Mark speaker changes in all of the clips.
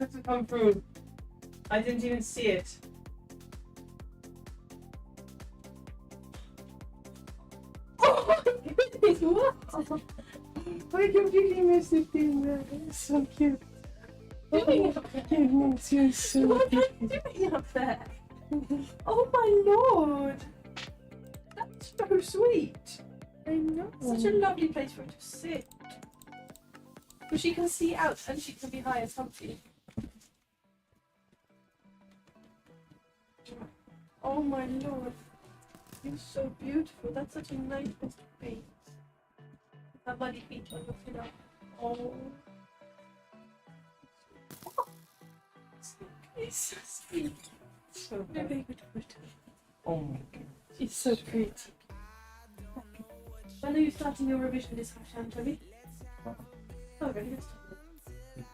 Speaker 1: hasn't come through. I didn't even see it. Oh my goodness, what? I completely missed it in there. It's so cute.
Speaker 2: Doing
Speaker 1: Oh my goodness, you're so
Speaker 2: What are
Speaker 1: cute.
Speaker 2: you doing up there? Oh my lord! That's so sweet.
Speaker 1: I know.
Speaker 2: Such a lovely place for her to sit. But she can see out and she can be high as something. Oh my lord. You're so beautiful. That's such a nice place to be. Her muddy feet on your pillow. Oh. It's so sweet.
Speaker 1: So
Speaker 2: Very
Speaker 1: very.
Speaker 2: good photo.
Speaker 1: Oh my goodness.
Speaker 2: It's so pretty. When are you starting your revision discussion, Toby? Oh, really? Let's talk about it.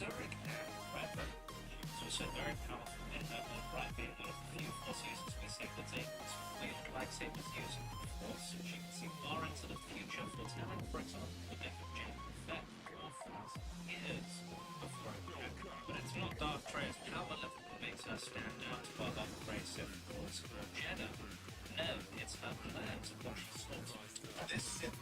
Speaker 3: Zurich and Redmond. She was also very powerful in her own right, being one of the few Force users we see that's able to wield lightsabers using the Force. She can see far into the future, foretelling, for example, the death of Jango Fett 4,000 years before it began. But it's not Darth Trey's power level that makes her stand out above other race of Force or Jedi. No, it's her plans of what she sorts of. This Sith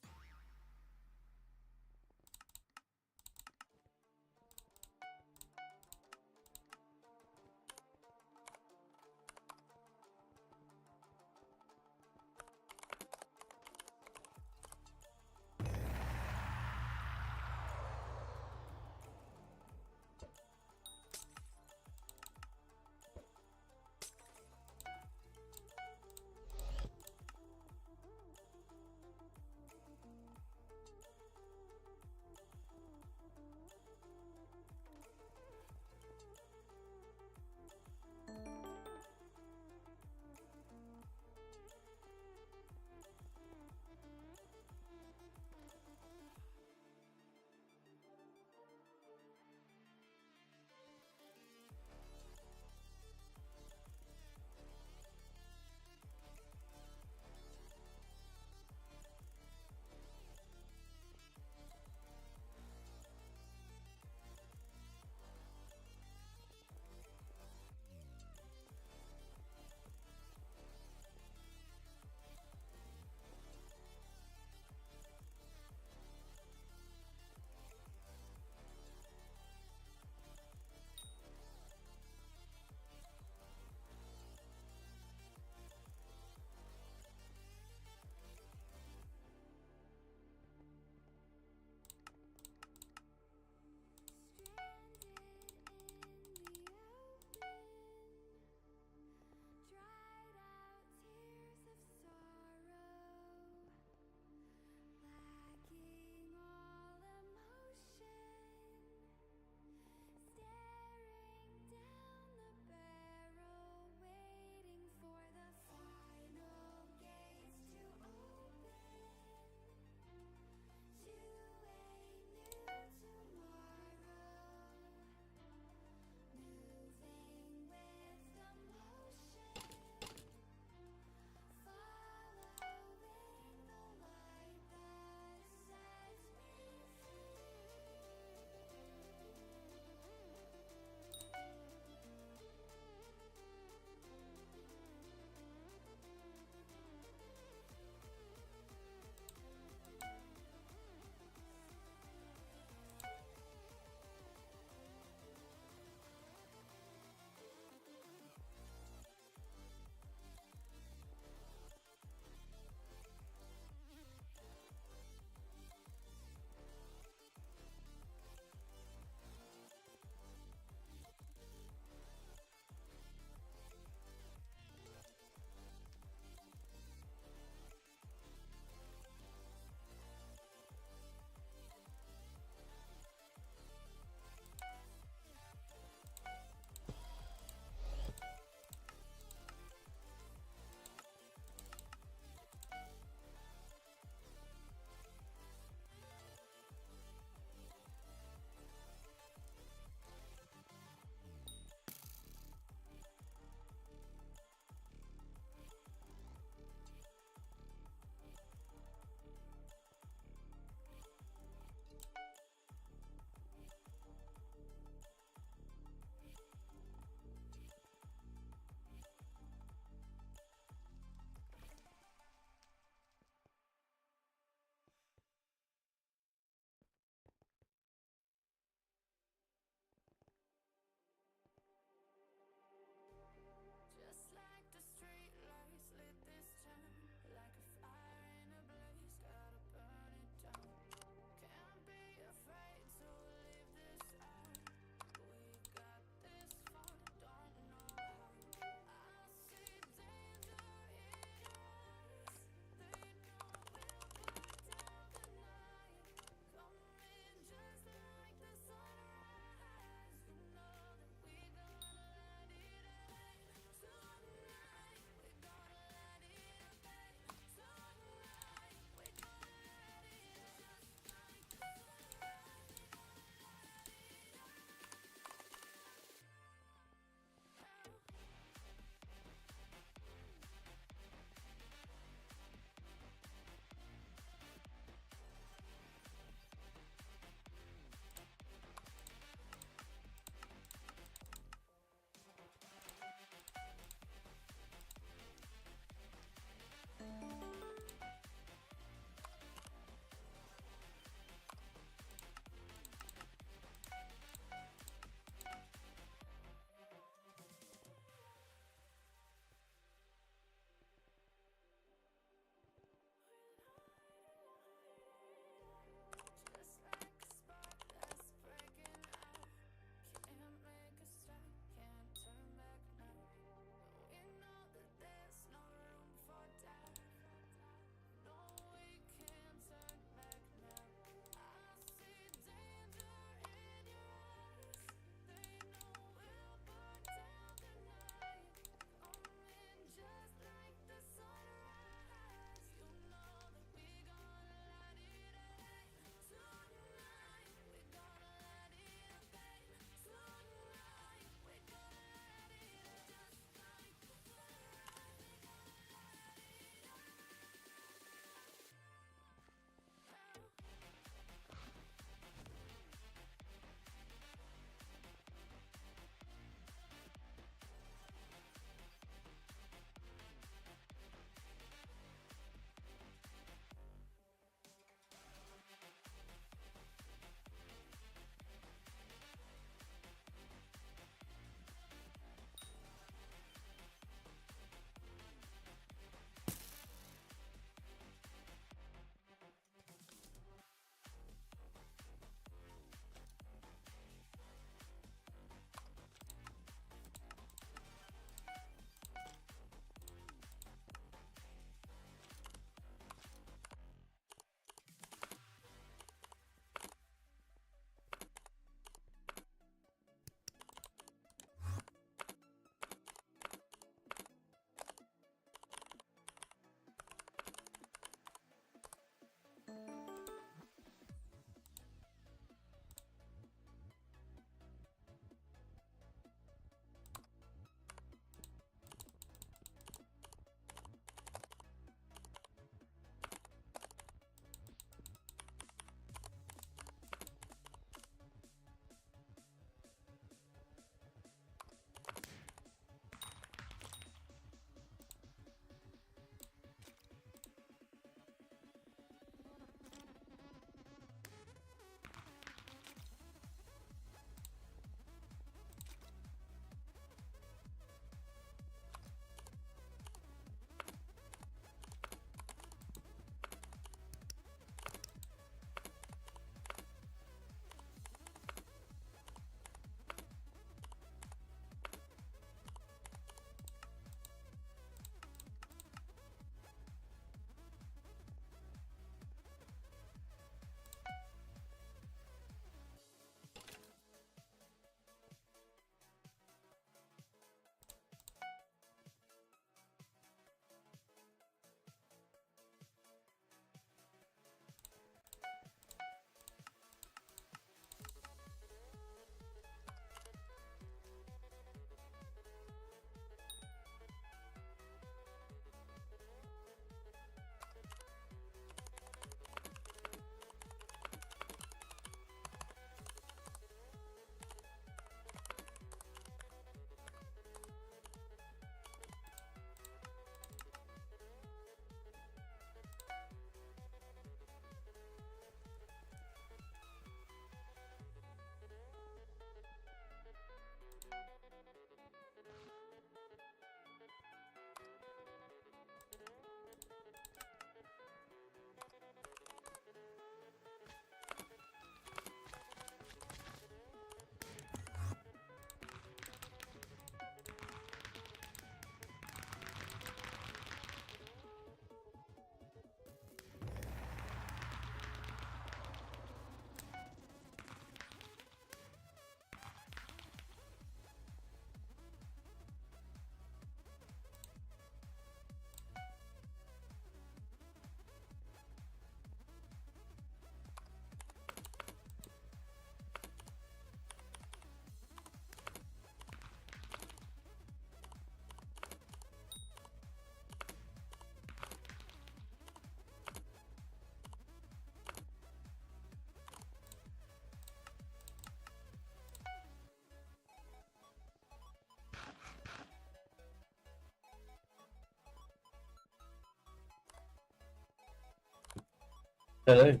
Speaker 1: Hello.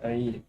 Speaker 1: How are you?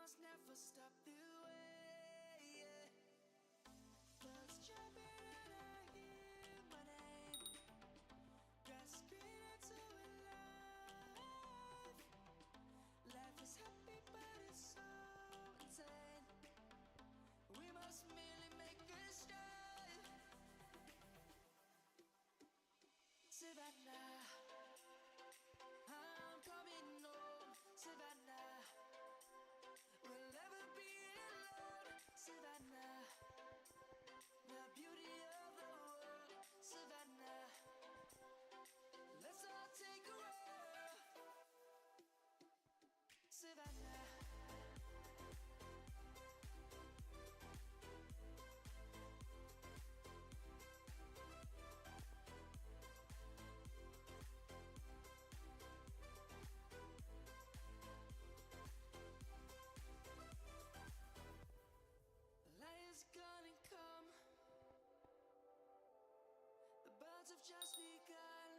Speaker 4: must never stop the way, yeah. Clouds jumping and I hear my name, grasping into a life. Life is happy but it's so insane. We must merely make a start. Savannah, I'm coming home. Savannah, we'll never be alone. Savannah, the beauty of the world. Savannah, let's all take a walk. Savannah. Light is gonna come. The birds have just begun.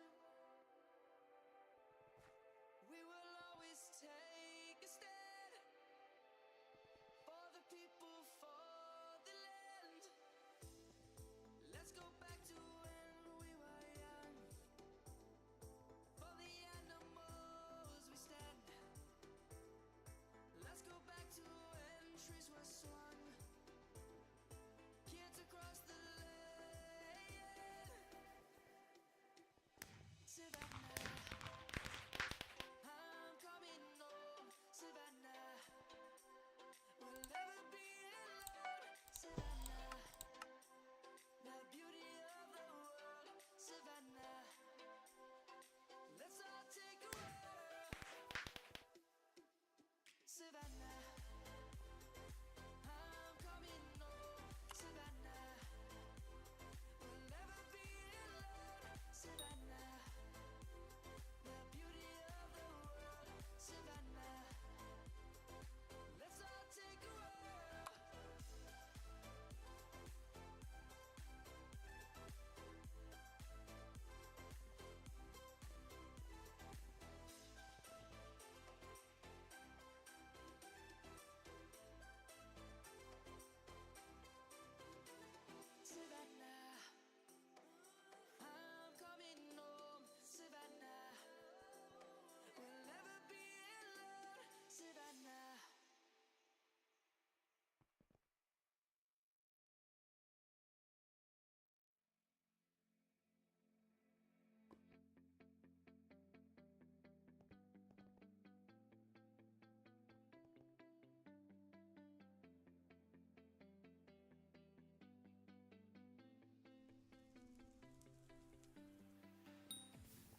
Speaker 4: We will always take a stand for the people, for the land. Let's go back to when we were young. For the animals we stand. Let's go back to when trees were swung. Kids across the land. Savannah, I'm coming home. Savannah, we'll never be alone. Savannah, the beauty of the world. Savannah, let's all take a walk. Savannah, I'm coming home. Savannah, we'll never be alone. Savannah, the beauty of the world. Savannah, let's all take a walk. Savannah, I'm coming home. Savannah, we'll never be alone. Savannah.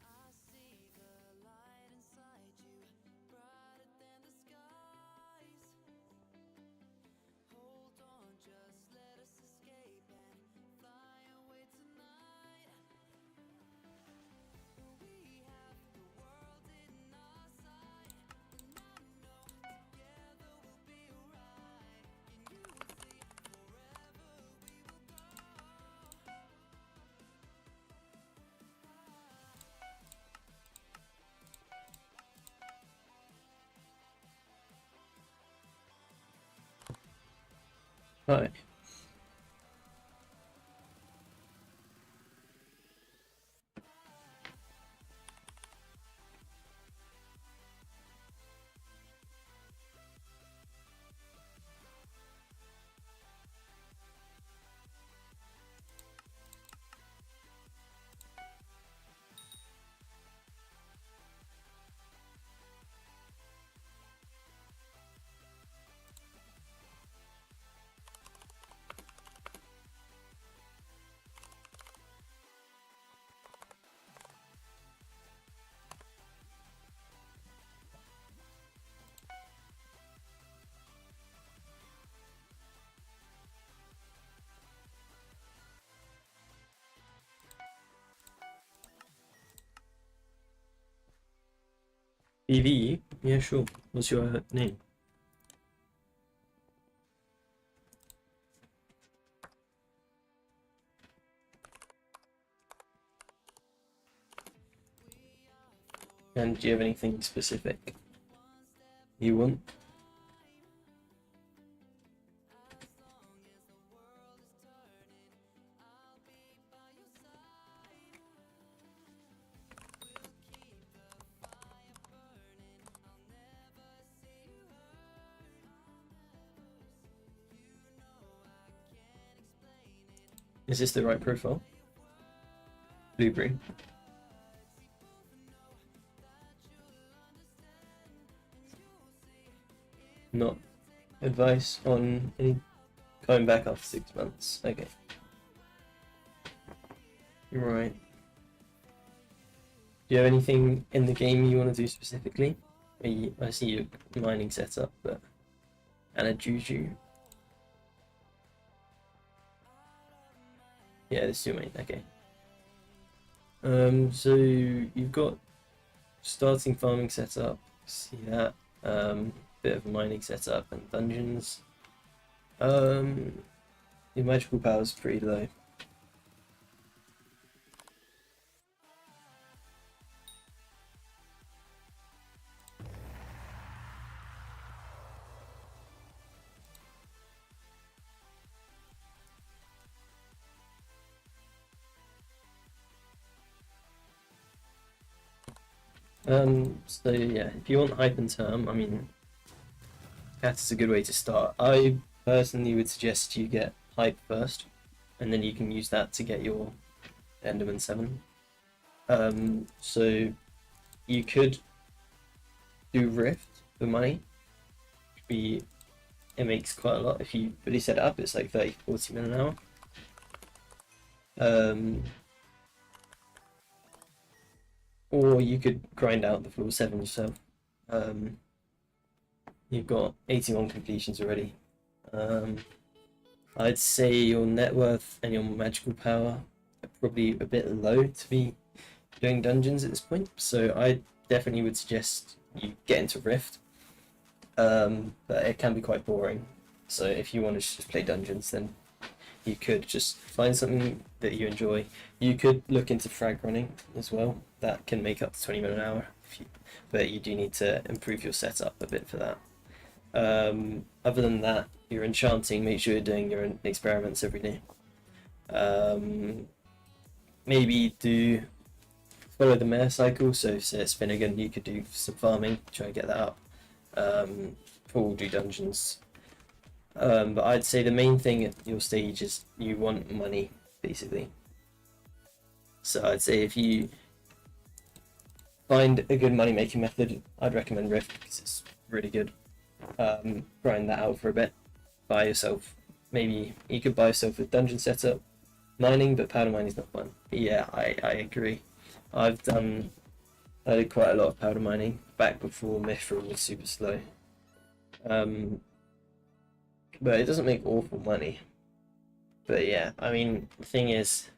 Speaker 4: I see the light inside you, brighter than the skies. Hold on, just let us escape and fly away tonight. We have the world in our sight, and I know together we'll be alright. Can you see forever we will go?
Speaker 5: Hi. BV? Yeah, sure. What's your name? And do you have anything specific you want? Is this the right profile? Blueberry. Not advice on any coming back after 6 months. Okay. Right. Do you have anything in the game you want to do specifically? I see your mining setup, but and a juju. Yeah, this is your main. Okay. So you've got starting farming setup. See that. Bit of mining setup and dungeons. Your magical power is pretty low. So yeah, if you want hype and term, I mean, that's a good way to start. I personally would suggest you get hype first, and then you can use that to get your Enderman 7. So you could do Rift for money. It makes quite a lot if you really set it up. It's like 30-40 min an hour. Or you could grind out the floor 7 yourself. You've got 81 completions already. I'd say your net worth and your magical power are probably a bit low to be doing dungeons at this point, so I definitely would suggest you get into Rift. But it can be quite boring, so if you want to just play dungeons, then you could just find something that you enjoy. You could look into frag running as well. That can make up to 20 min an hour, but you do need to improve your setup a bit for that. Other than that, you're enchanting, make sure you're doing your experiments every day. Maybe do follow the mare cycle, so say it's Finnegan, you could do some farming, try and get that up. Paul do dungeons. But I'd say the main thing at your stage is you want money, basically. So I'd say if you find a good money making method, I'd recommend Rift because it's really good. Grind that out for a bit. Buy yourself, maybe you could buy yourself a dungeon setup, mining, but powder mining is not fun. Yeah, I agree. I did quite a lot of powder mining back before Mithril was super slow. But it doesn't make awful money. But yeah, I mean, the thing is,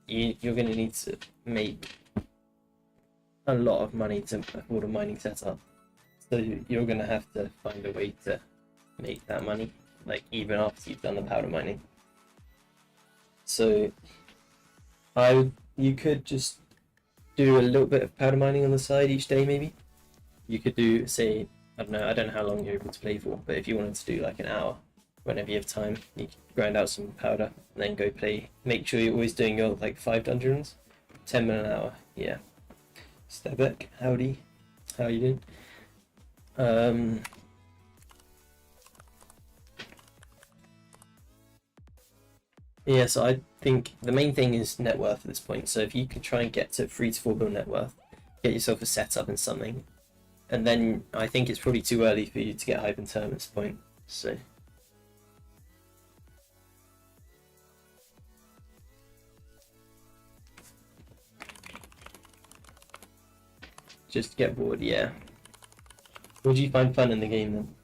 Speaker 5: you're going to need to make a lot of money to afford a mining setup. So you're going to have to find a way to make that money, like even after you've done the powder mining. So you could just do a little bit of powder mining on the side each day, maybe. You could do, say, I don't know how long you're able to play for, but if you wanted to do like an hour, whenever you have time, you can grind out some powder and then go play. Make sure you're always doing your like 5 dungeons, 10 min an hour. Yeah. Stebek, howdy, how you doing? Yeah, so I think the main thing is net worth at this point. So if you could try and get to 3 to 4 bill net worth, get yourself a setup in something, and then I think it's probably too early for you to get hype and term at this point. So just get bored, yeah. What do you find fun in the game then?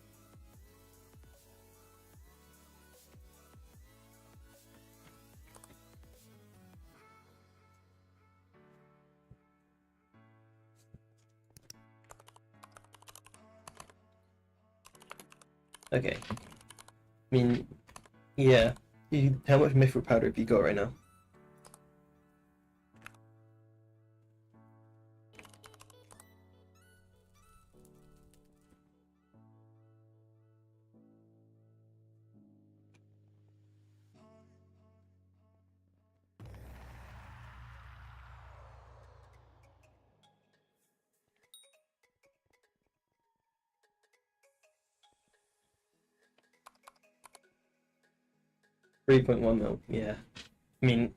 Speaker 5: Okay. I mean, yeah. How much mithril powder have you got right now? 3.1 mil, yeah. I mean,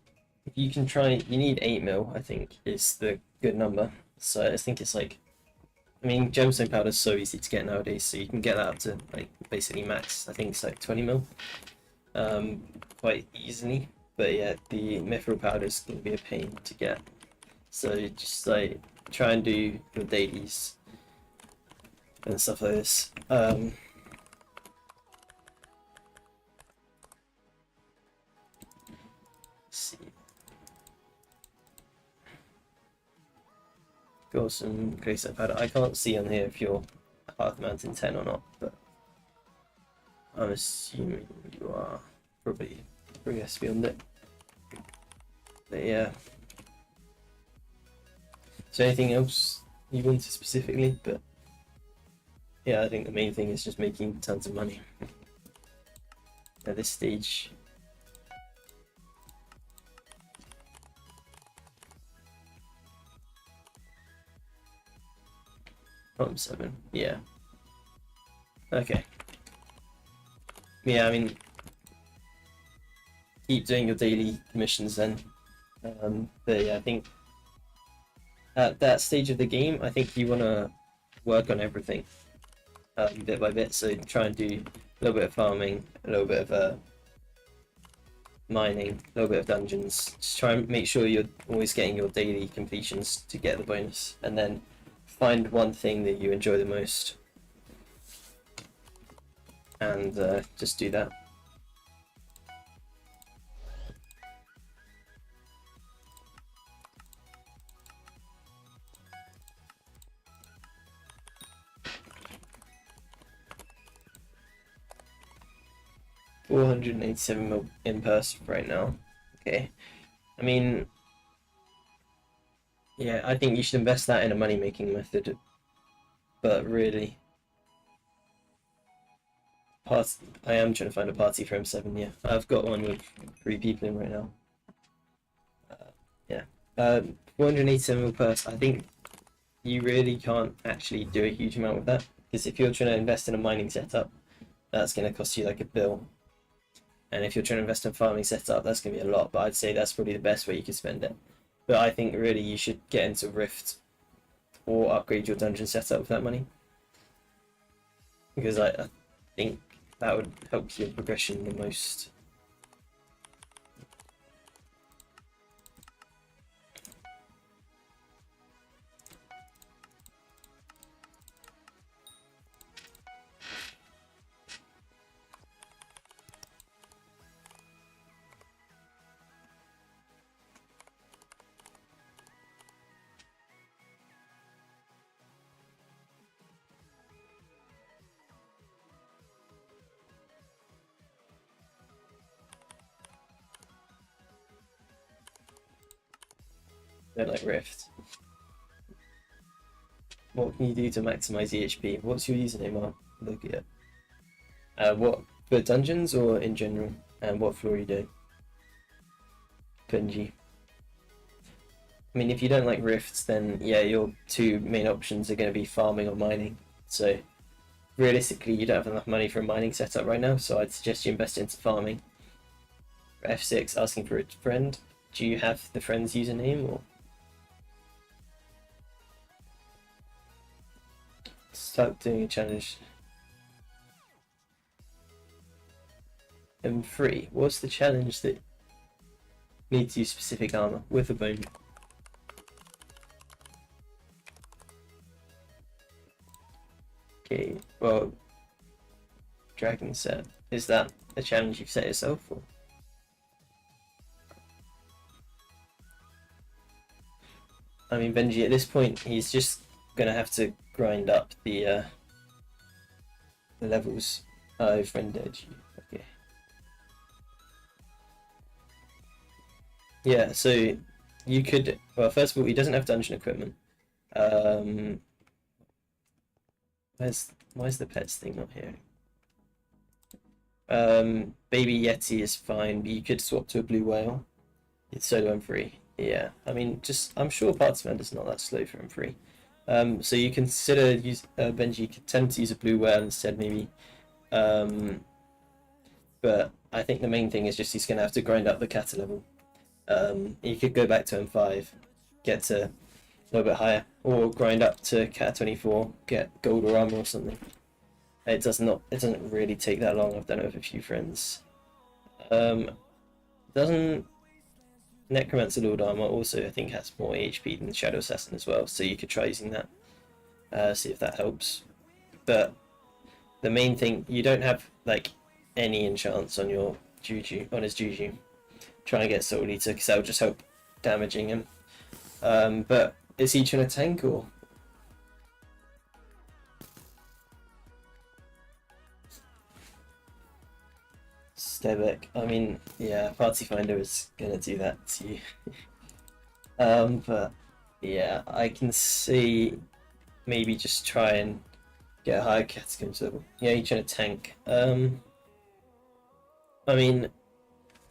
Speaker 5: if you can try, you need 8 mil, I think, is the good number. So I think it's like, I mean, gemstone powder is so easy to get nowadays, so you can get that up to like basically max. I think it's like 20 mil, quite easily. But yeah, the mithril powder is gonna be a pain to get. So just like try and do your dailies and stuff like this. Let's see. Got some glacier powder. I can't see on here if you're Hearth Mountain 10 or not, but I'm assuming you are probably progressed beyond it. But yeah. So anything else you wanted specifically? But yeah, I think the main thing is just making tons of money at this stage. Bottom 7, yeah. Okay. Yeah, I mean, keep doing your daily commissions then. But yeah, I think at that stage of the game, I think you want to work on everything bit by bit. So try and do a little bit of farming, a little bit of mining, a little bit of dungeons. Just try and make sure you're always getting your daily completions to get the bonus, and then find one thing that you enjoy the most and just do that. $487 in purse right now. Okay, I mean, yeah, I think you should invest that in a money making method, but really, I am trying to find a party for M7. Yeah, I've got one with 3 people in right now. Yeah, 487 purse. I think you really can't actually do a huge amount with that, because if you're trying to invest in a mining setup, that's going to cost you like a bill. And if you're trying to invest in farming setup, that's going to be a lot, but I'd say that's probably the best way you could spend it. But I think really you should get into Rift or upgrade your dungeon setup with that money, because I think that would help your progression the most. They're like Rift. What can you do to maximize EHP? What's your username? I'll look at it. What, for dungeons or in general? And what floor are you doing? Benji. I mean, if you don't like Rifts, then yeah, your 2 main options are going to be farming or mining. So realistically, you don't have enough money for a mining setup right now, so I'd suggest you invest into farming. F6, asking for a friend. Do you have the friend's username or? Start doing a challenge. M3. What's the challenge that needs to use specific armor with a bone? Okay, well, Dragon set. Is that a challenge you've set yourself or? I mean, Benji, at this point, he's just gonna have to grind up the levels. I've rendered you. Okay. Yeah, so you could. Well, first of all, he doesn't have dungeon equipment. Where's the pets thing not here? Baby Yeti is fine, but you could swap to a blue whale. It's solo M3. Yeah, I mean, I'm sure Parts is not that slow for M3. So you consider Benji could tend to use a blue whale instead, maybe. But I think the main thing is just he's going to have to grind up the kata level. He could go back to M5, get to a little bit higher, or grind up to kata 24, get gold or armor or something. It doesn't really take that long. I've done it with a few friends. Doesn't Necromancer Lord Armor also, I think, has more HP than Shadow Assassin as well, so you could try using that, see if that helps. But the main thing, you don't have like any enchants on your Juju, on his Juju. Trying to get Soul Eater, because that will just help damaging him. But is he trying to tank or? Stebek, I mean, yeah, Party Finder is gonna do that to you. But yeah, I can see maybe just try and get a higher Catacombs level. Yeah, you're trying to tank. I mean,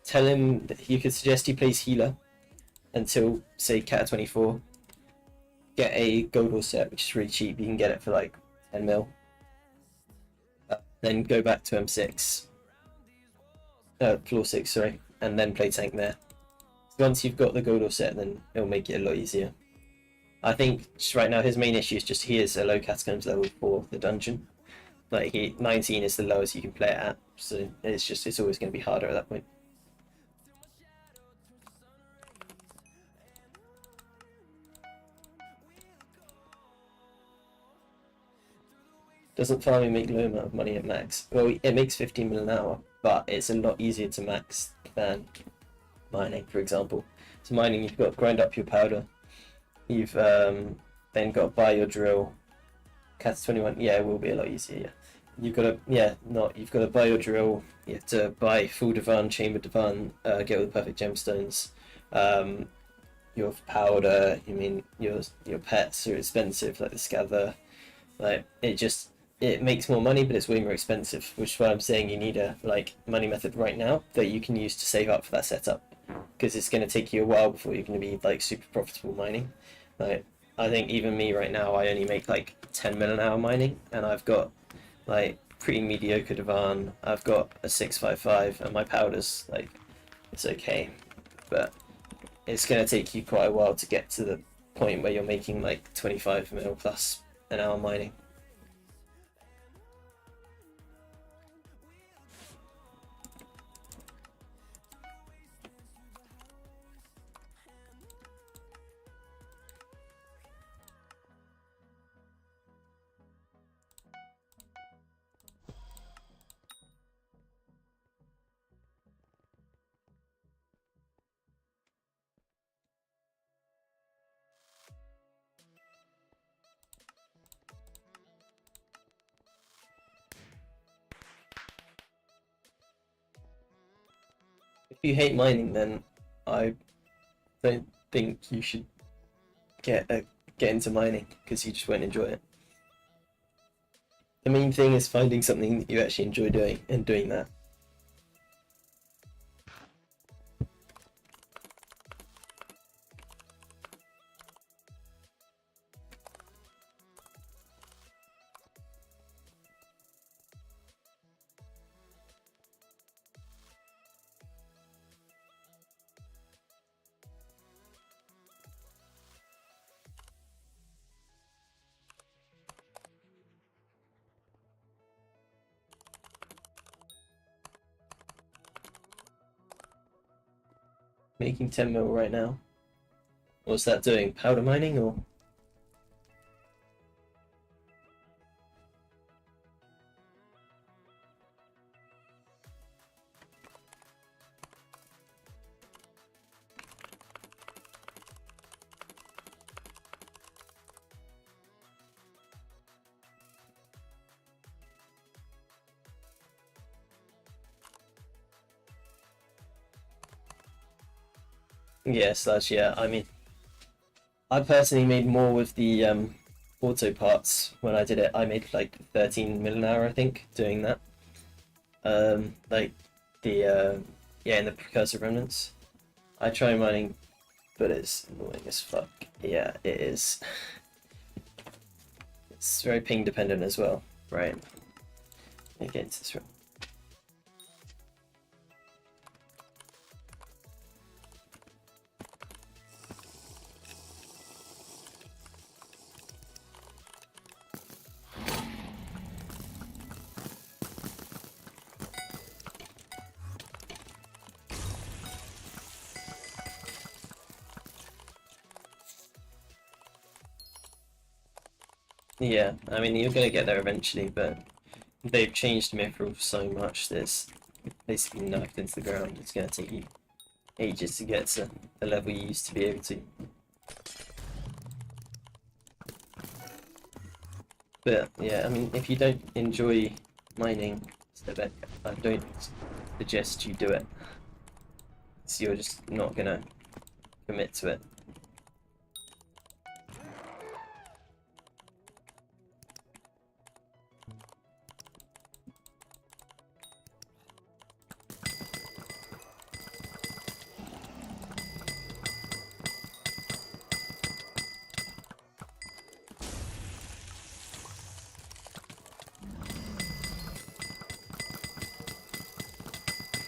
Speaker 5: tell him that you could suggest he plays healer until, say, Cata 24. Get a gold ore set, which is really cheap. You can get it for like 10 mil. Then go back to M6. Floor 6, sorry. And then play tank there. So once you've got the gold ore set, then it'll make it a lot easier. I think just right now his main issue is just he is a low Catacombs level for the dungeon. Like 19 is the lowest you can play it at, so it's always going to be harder at that point. Doesn't farming make low amount of money at max? Well, it makes 15 mil an hour, but it's a lot easier to max than mining, for example. So mining, you've got to grind up your powder. You've then got to buy your drill. Cata 21, yeah, it will be a lot easier. Yeah. You've got to buy your drill. You have to buy full divan, chamber divan, get all the perfect gemstones. Your powder, your pets are expensive, like the scather. Like it makes more money, but it's way more expensive, which is why I'm saying you need a money method right now that you can use to save up for that setup, because it's going to take you a while before you're going to be super profitable mining. Like I think even me right now, I only make 10 mil an hour mining, and I've got pretty mediocre divan. I've got a 655, and my powder's it's okay, but it's going to take you quite a while to get to the point where you're making 25 mil plus an hour mining. If you hate mining, then I don't think you should get into mining, because you just won't enjoy it. The main thing is finding something that you actually enjoy doing and doing that. Making 10 mil right now. What's that doing? Powder mining or? Yes, yeah. I mean, I personally made more with the auto parts when I did it. I made 13 mil an hour, I think, doing that. In the precursor remnants. I try mining, but it's annoying as fuck. Yeah, it is. It's very ping dependent as well, right? Let me get into this room. Yeah, I mean you're gonna get there eventually, but they've changed Mithril so much that it's basically knocked into the ground. It's gonna take you ages to get to the level you used to be able to. But yeah, I mean, if you don't enjoy mining, I don't suggest you do it. So you're just not gonna commit to it.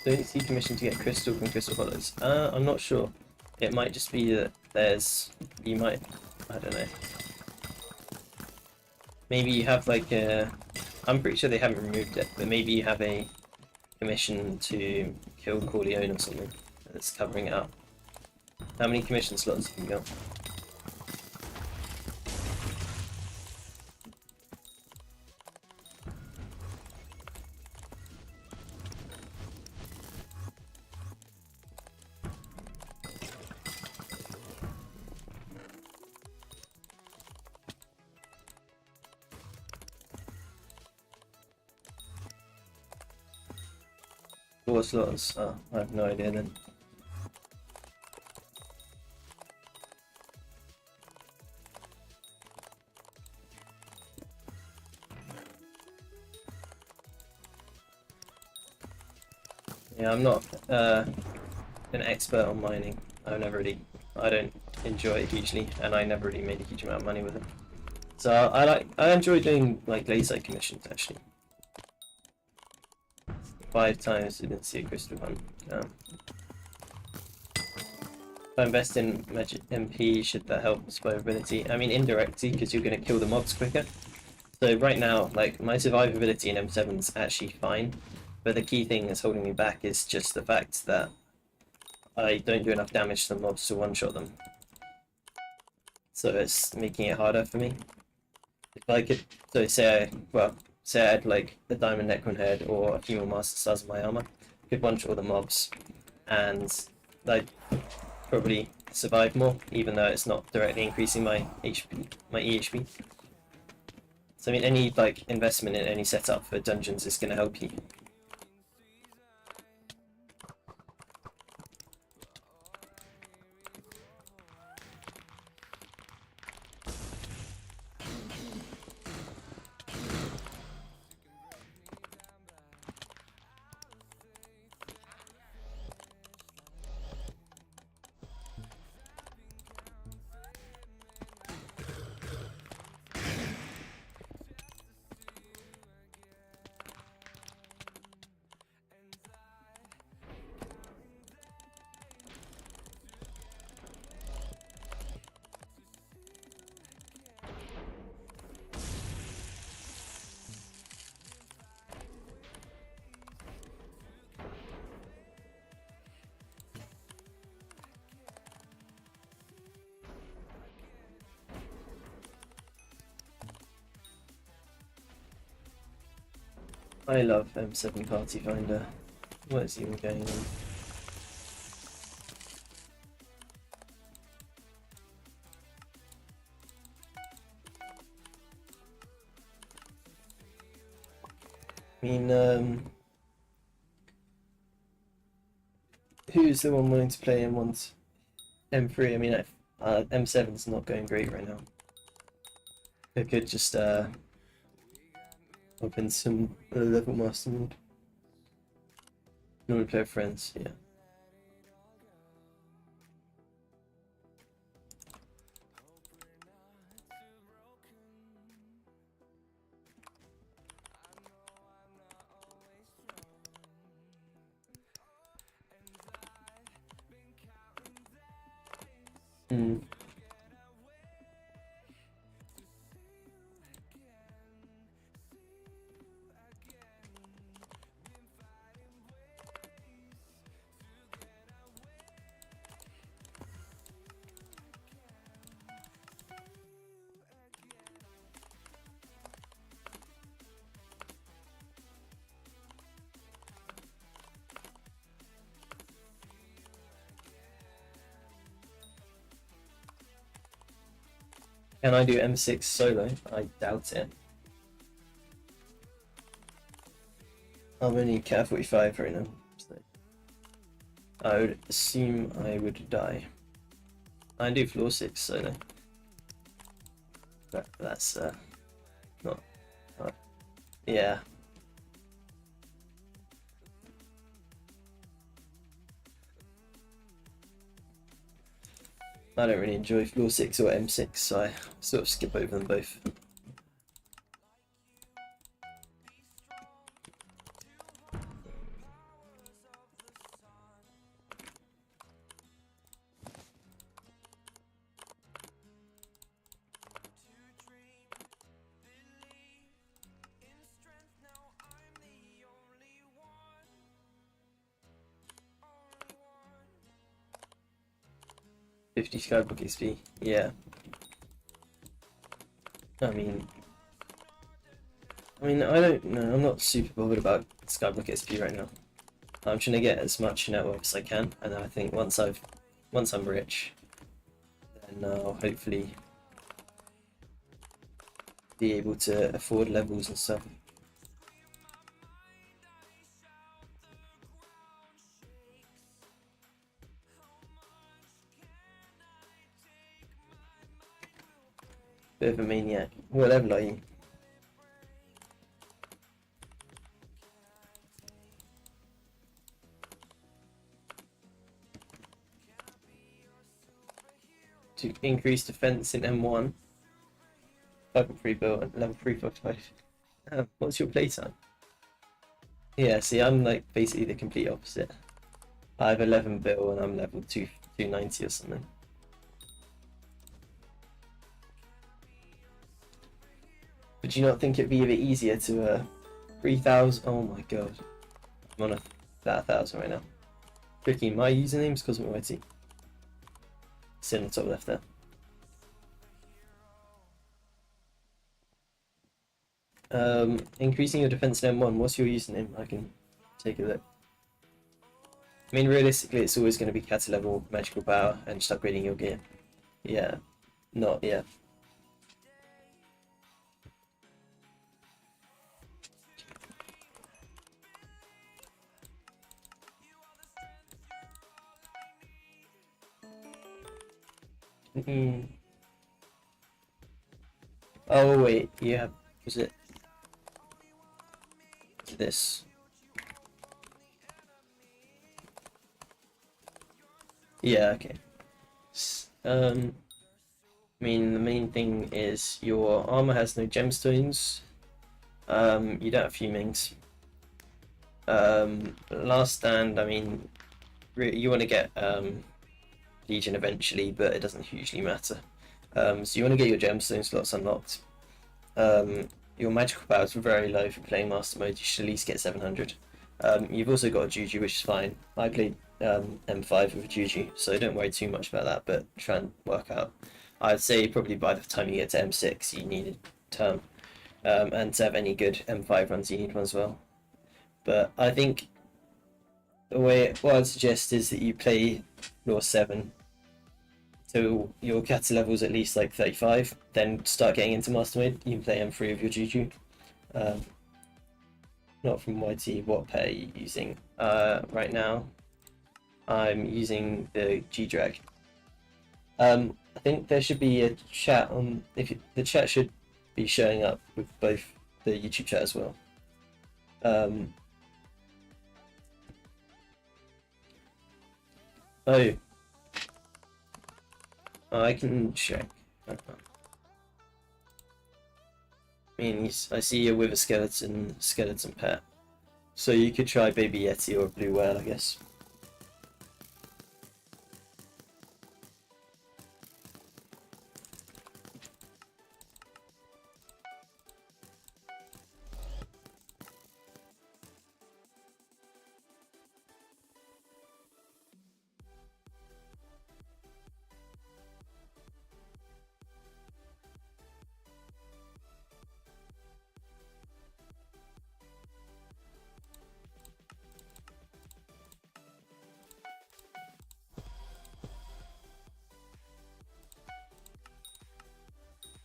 Speaker 5: Don't see commission to get crystal from crystal hollows. I'm not sure. It might just be that you might, I don't know. Maybe you have like I'm pretty sure they haven't removed it, but maybe you have a commission to kill Corleone or something that's covering it up. How many commission slots have you got? Four slots? Oh, I have no idea then. Yeah, I'm not an expert on mining. I don't enjoy it hugely, and I never really made a huge amount of money with it. So I enjoy doing like laser commissions actually. 5 times didn't see a crystal one. If I invest in magic MP, should that help survivability? I mean indirectly, because you're going to kill the mobs quicker. So right now, like my survivability in M7 is actually fine, but the key thing that's holding me back is just the fact that I don't do enough damage to the mobs to one-shot them. So it's making it harder for me. If I could, so say I had like the Diamond Necron head or a few more Master Stars in my armor, I could one-shot all the mobs, and I'd probably survive more, even though it's not directly increasing my HP, my EHP. So I mean, any like investment in any setup for dungeons is going to help you. I love M7 Party Finder. What is even going on? I mean, who's the one willing to play M1's M3? I mean, M7's not going great right now. I could just open some level master mode. Normally play with friends, yeah. Mm. Can I do M6 solo? I doubt it. I'm only Cat 45 right now, so I would assume I would die. I do floor 6 solo. But that's not. Yeah. I don't really enjoy floor 6 or M6, so I sort of skip over them both. Skyblock XP, yeah. I mean, I don't know. I'm not super bothered about Skyblock XP right now. I'm trying to get as much network as I can, and then I think once I'm rich, then I'll hopefully be able to afford levels and stuff. Bit of a maniac. What level are you? To increase defense in M1. Level 3 build and level 355. What's your playtime? Yeah, see, I'm like basically the complete opposite. I have 11 bill and I'm level 290 or something. Would you not think it'd be a bit easier to 3000? Oh my god, I'm on that 1000 right now. Tricky, my username is CosmicYT. It's in the top left there. Increasing your defense in M1, what's your username? I can take a look. I mean, realistically, it's always going to be Kata level, magical power, and just upgrading your gear. Yeah, not, yeah. Oh wait, yeah, was it this? Yeah, okay. I mean, the main thing is your armor has no gemstones. You don't have fumings. Last stand, I mean, you want to get Legion eventually, but it doesn't hugely matter. So you want to get your gemstone slots unlocked. Your magical powers are very low for playing master mode. You should at least get 700. You've also got a Juju, which is fine. I played M5 with a Juju, so don't worry too much about that, but try and work out. I'd say probably by the time you get to M6, you need a term. And to have any good M5 runs, you need one as well. But I think what I'd suggest is that you play Law 7 so your Kata level's at least like 35, then start getting into master mode. You can play M3 of your Juju. Not from YT, what pair are you using? Right now, I'm using the G-Drag. I think there should be a chat on, the chat should be showing up with both the YouTube chat as well. Oh, I can check. I mean, I see you with a skeleton pet. So you could try Baby Yeti or Blue Whale, I guess.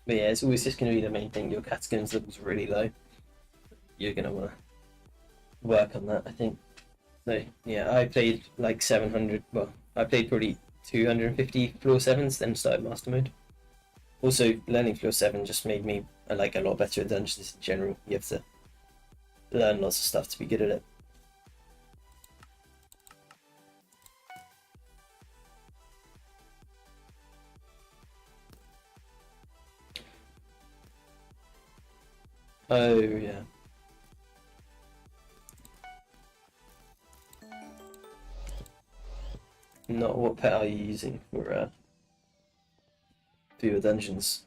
Speaker 5: But yeah, it's always just going to be the main thing. Your catacombs level's really low. You're going to want to work on that, I think. So yeah, I played like 700. Well, I played probably 250 floor 7s, then started master mode. Also, learning floor 7 just made me like a lot better at dungeons in general. You have to learn lots of stuff to be good at it. Oh yeah. Not what pet are you using for your dungeons?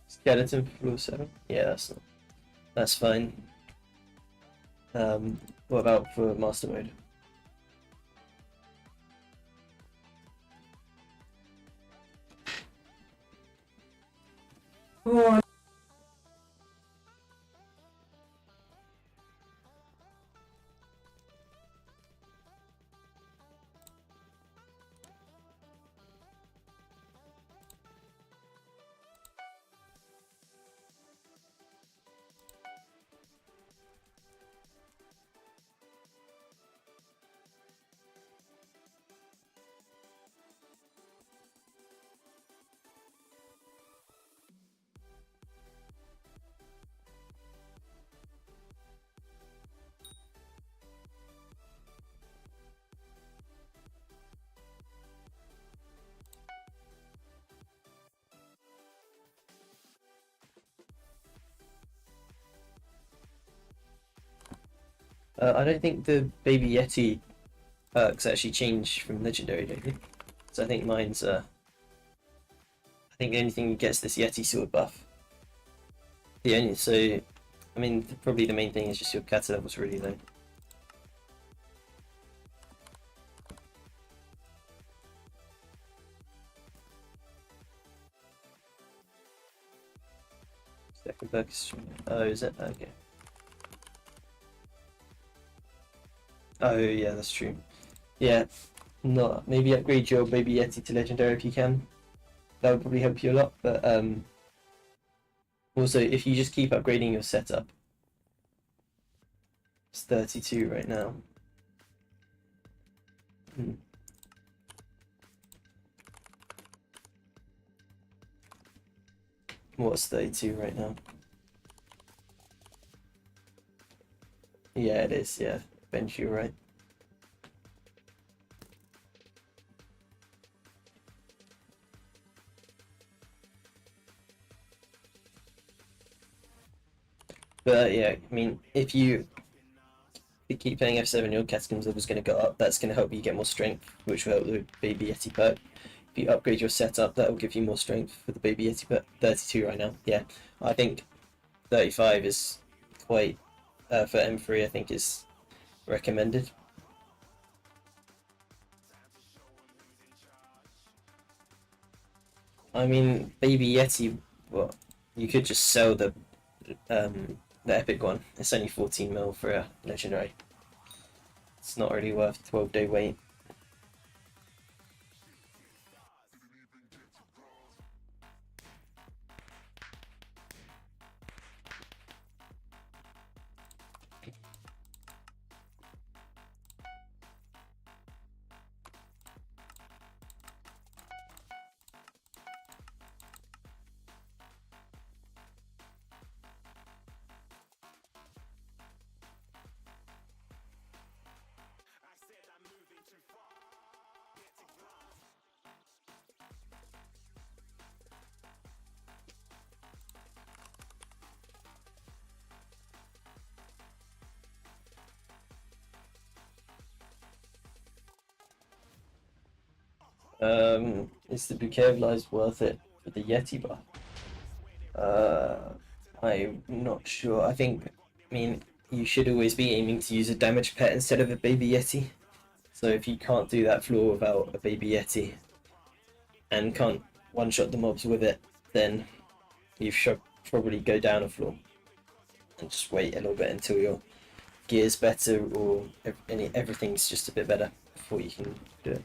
Speaker 5: Skeleton for floor 7? Yeah, that's fine. What about for master mode?
Speaker 1: Oh,
Speaker 5: I don't think the Baby Yeti perks actually change from legendary, don't they? So I think mine's I think the only thing gets this Yeti sword buff. The only I mean probably the main thing is just your kata level's really low. Second perk is oh is it? Okay. Oh yeah, that's true. Yeah, no, maybe upgrade your Baby Yeti to legendary if you can. That would probably help you a lot. But also if you just keep upgrading your setup, it's 32 right now. What's 32 right now? Yeah, it is. Yeah, bench, you're right. But yeah, I mean, if you keep playing F7, your catacombs level is going to go up. That's going to help you get more strength, which will help the Baby Yeti perk. If you upgrade your setup, that will give you more strength for the Baby Yeti perk. 32 right now. Yeah, I think 35 is quite for M3. I think is recommended. I mean, Baby Yeti. Well, you could just sell the epic one. It's only 14 mil for a legendary. It's not really worth 12-day wait. Is the bouquet of lies worth it for the Yeti buff? I'm not sure. I mean, you should always be aiming to use a damage pet instead of a baby yeti. So if you can't do that floor without a baby yeti and can't one-shot the mobs with it, then you should probably go down a floor and just wait a little bit until your gear's better or everything's just a bit better before you can do it.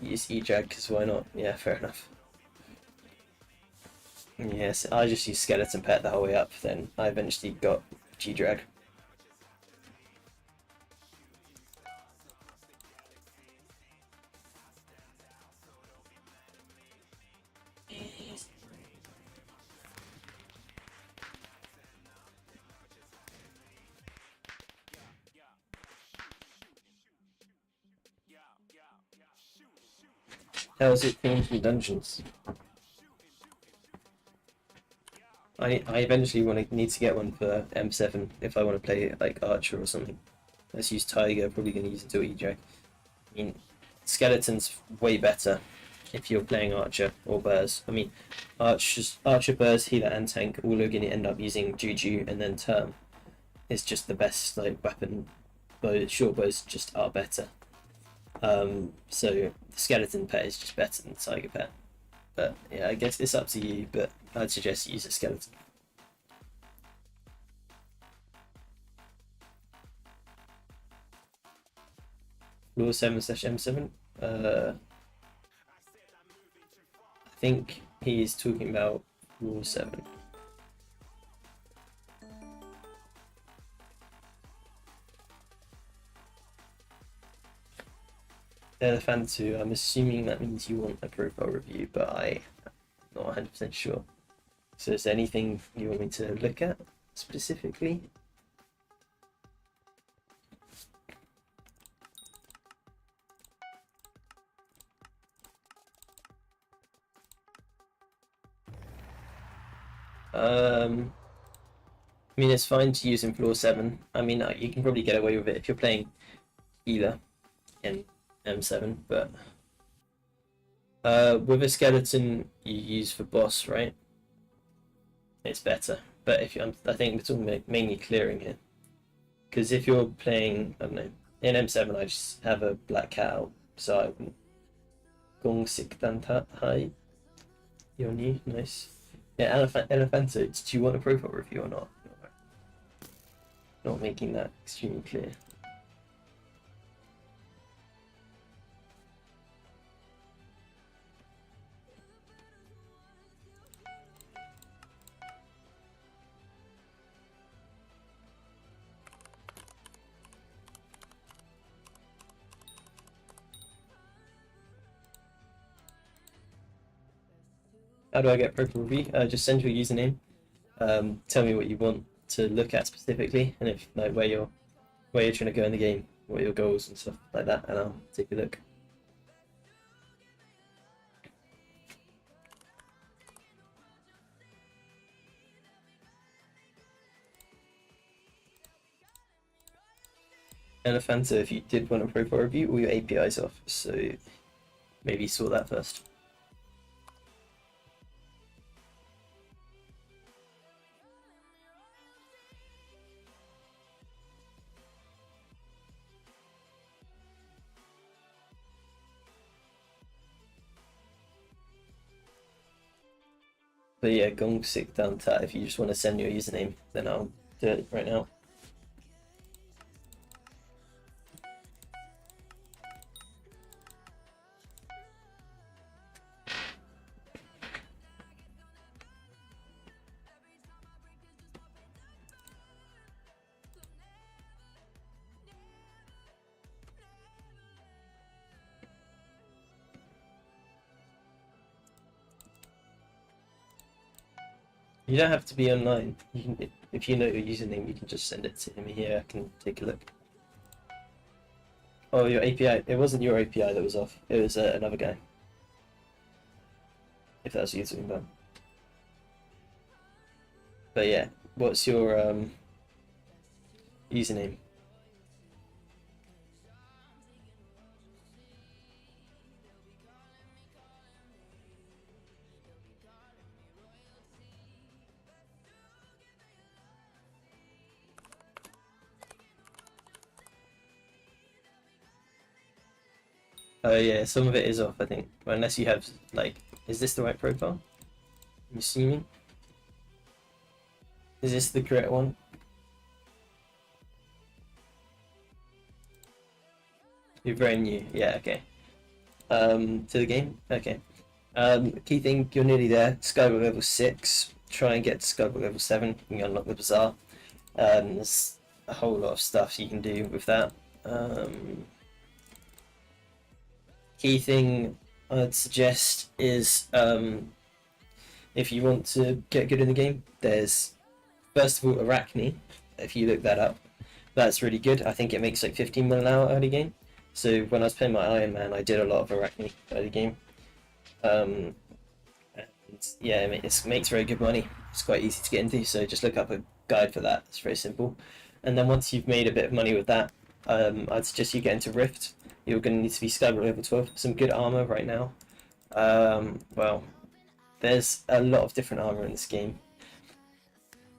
Speaker 5: Use E-Drag, because why not? Yeah, fair enough. Yes, I just used Skeleton Pet the whole way up, then I eventually got G-Drag. How is it themed from dungeons? I eventually need to get one for M7 if I want to play like Archer or something. Let's use Tiger, probably going to use until E-Drag. I mean, Skeleton's way better if you're playing Archer or Burrs. I mean, Archer, Burrs, Healer and Tank all are going to end up using Juju, and then Term is just the best like weapon. But short bows just are better. So the Skeleton pet is just better than the Tiger pet. But yeah, I guess it's up to you, but I'd suggest you use a Skeleton. Floor 7/M7. I think he's talking about Floor 7. Elephant 2, I'm assuming that means you want a profile review, but I'm not 100% sure. So is there anything you want me to look at specifically? I mean, it's fine to use in floor 7. I mean, you can probably get away with it if you're playing either in M7, but with a skeleton you use for boss, right? It's better. But if you, I think we're talking mainly clearing here, because if you're playing, I don't know, in M7, I just have a black cow, so I can gong sik dan hai. You're new, nice. Yeah, Elephanto, do you want a profile review or not? Not making that extremely clear. How do I get profile review? Just send your username. Tell me what you want to look at specifically, and if like where you're trying to go in the game, what are your goals and stuff like that, and I'll take a look. Elephanto, if you did want a profile review, all your APIs off, so maybe sort that first. But yeah, gong sik dan tat, if you just want to send your username, then I'll do it right now. You don't have to be online. You can, if you know your username, you can just send it to him here. I can take a look. Oh, your API. It wasn't your API that was off. It was another guy. If that's what you're talking about. But yeah, what's your username? Oh yeah, some of it is off, I think. Well, unless you have, like, is this the right profile? I'm assuming. Is this the correct one? You're very new. Yeah, okay. To the game? Okay. Key thing, you're nearly there. Skyblock level 6. Try and get to Skyblock level 7. You can unlock the bazaar. There's a whole lot of stuff you can do with that. Key thing I'd suggest is if you want to get good in the game, there's first of all Arachne. If you look that up, that's really good. I think it makes like 15 mil an hour early game. So when I was playing my Iron Man, I did a lot of Arachne early game. And yeah, it makes very good money. It's quite easy to get into, so just look up a guide for that. It's very simple. And then once you've made a bit of money with that, I'd suggest you get into Rift. You're going to need to be Skyblock level 12. Some good armor right now. Well, there's a lot of different armor in this game.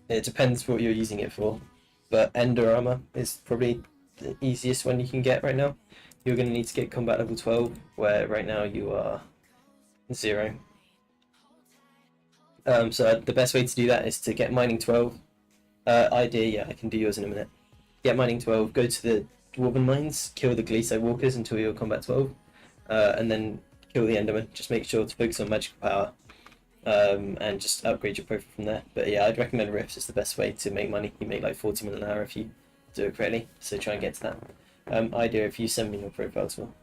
Speaker 5: It depends what you're using it for, but Ender armor is probably the easiest one you can get right now. You're going to need to get combat level 12, where right now you are 0. So the best way to do that is to get mining 12. Idea, yeah, I can do yours in a minute. Get mining 12, go to the Dwarven mines, kill the Gliso walkers until you're combat 12, and then kill the Enderman. Just make sure to focus on magical power, and just upgrade your profile from there. But yeah, I'd recommend Rifts. It's the best way to make money. You make like 40 mil an hour if you do it correctly, so try and get to that. Idea, if you send me your profile as well.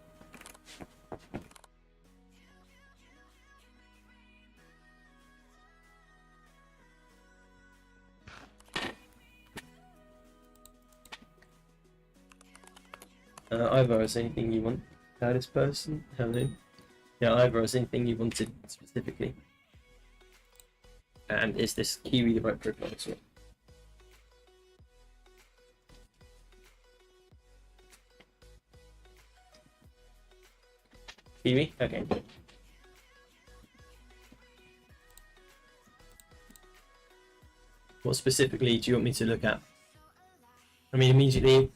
Speaker 5: Ivor, is there anything you want out of this person? Hello. Yeah, Ivor, is there anything you wanted specifically? And is this Kiwi the right profile as well? Kiwi? Okay. What specifically do you want me to look at? I mean, immediately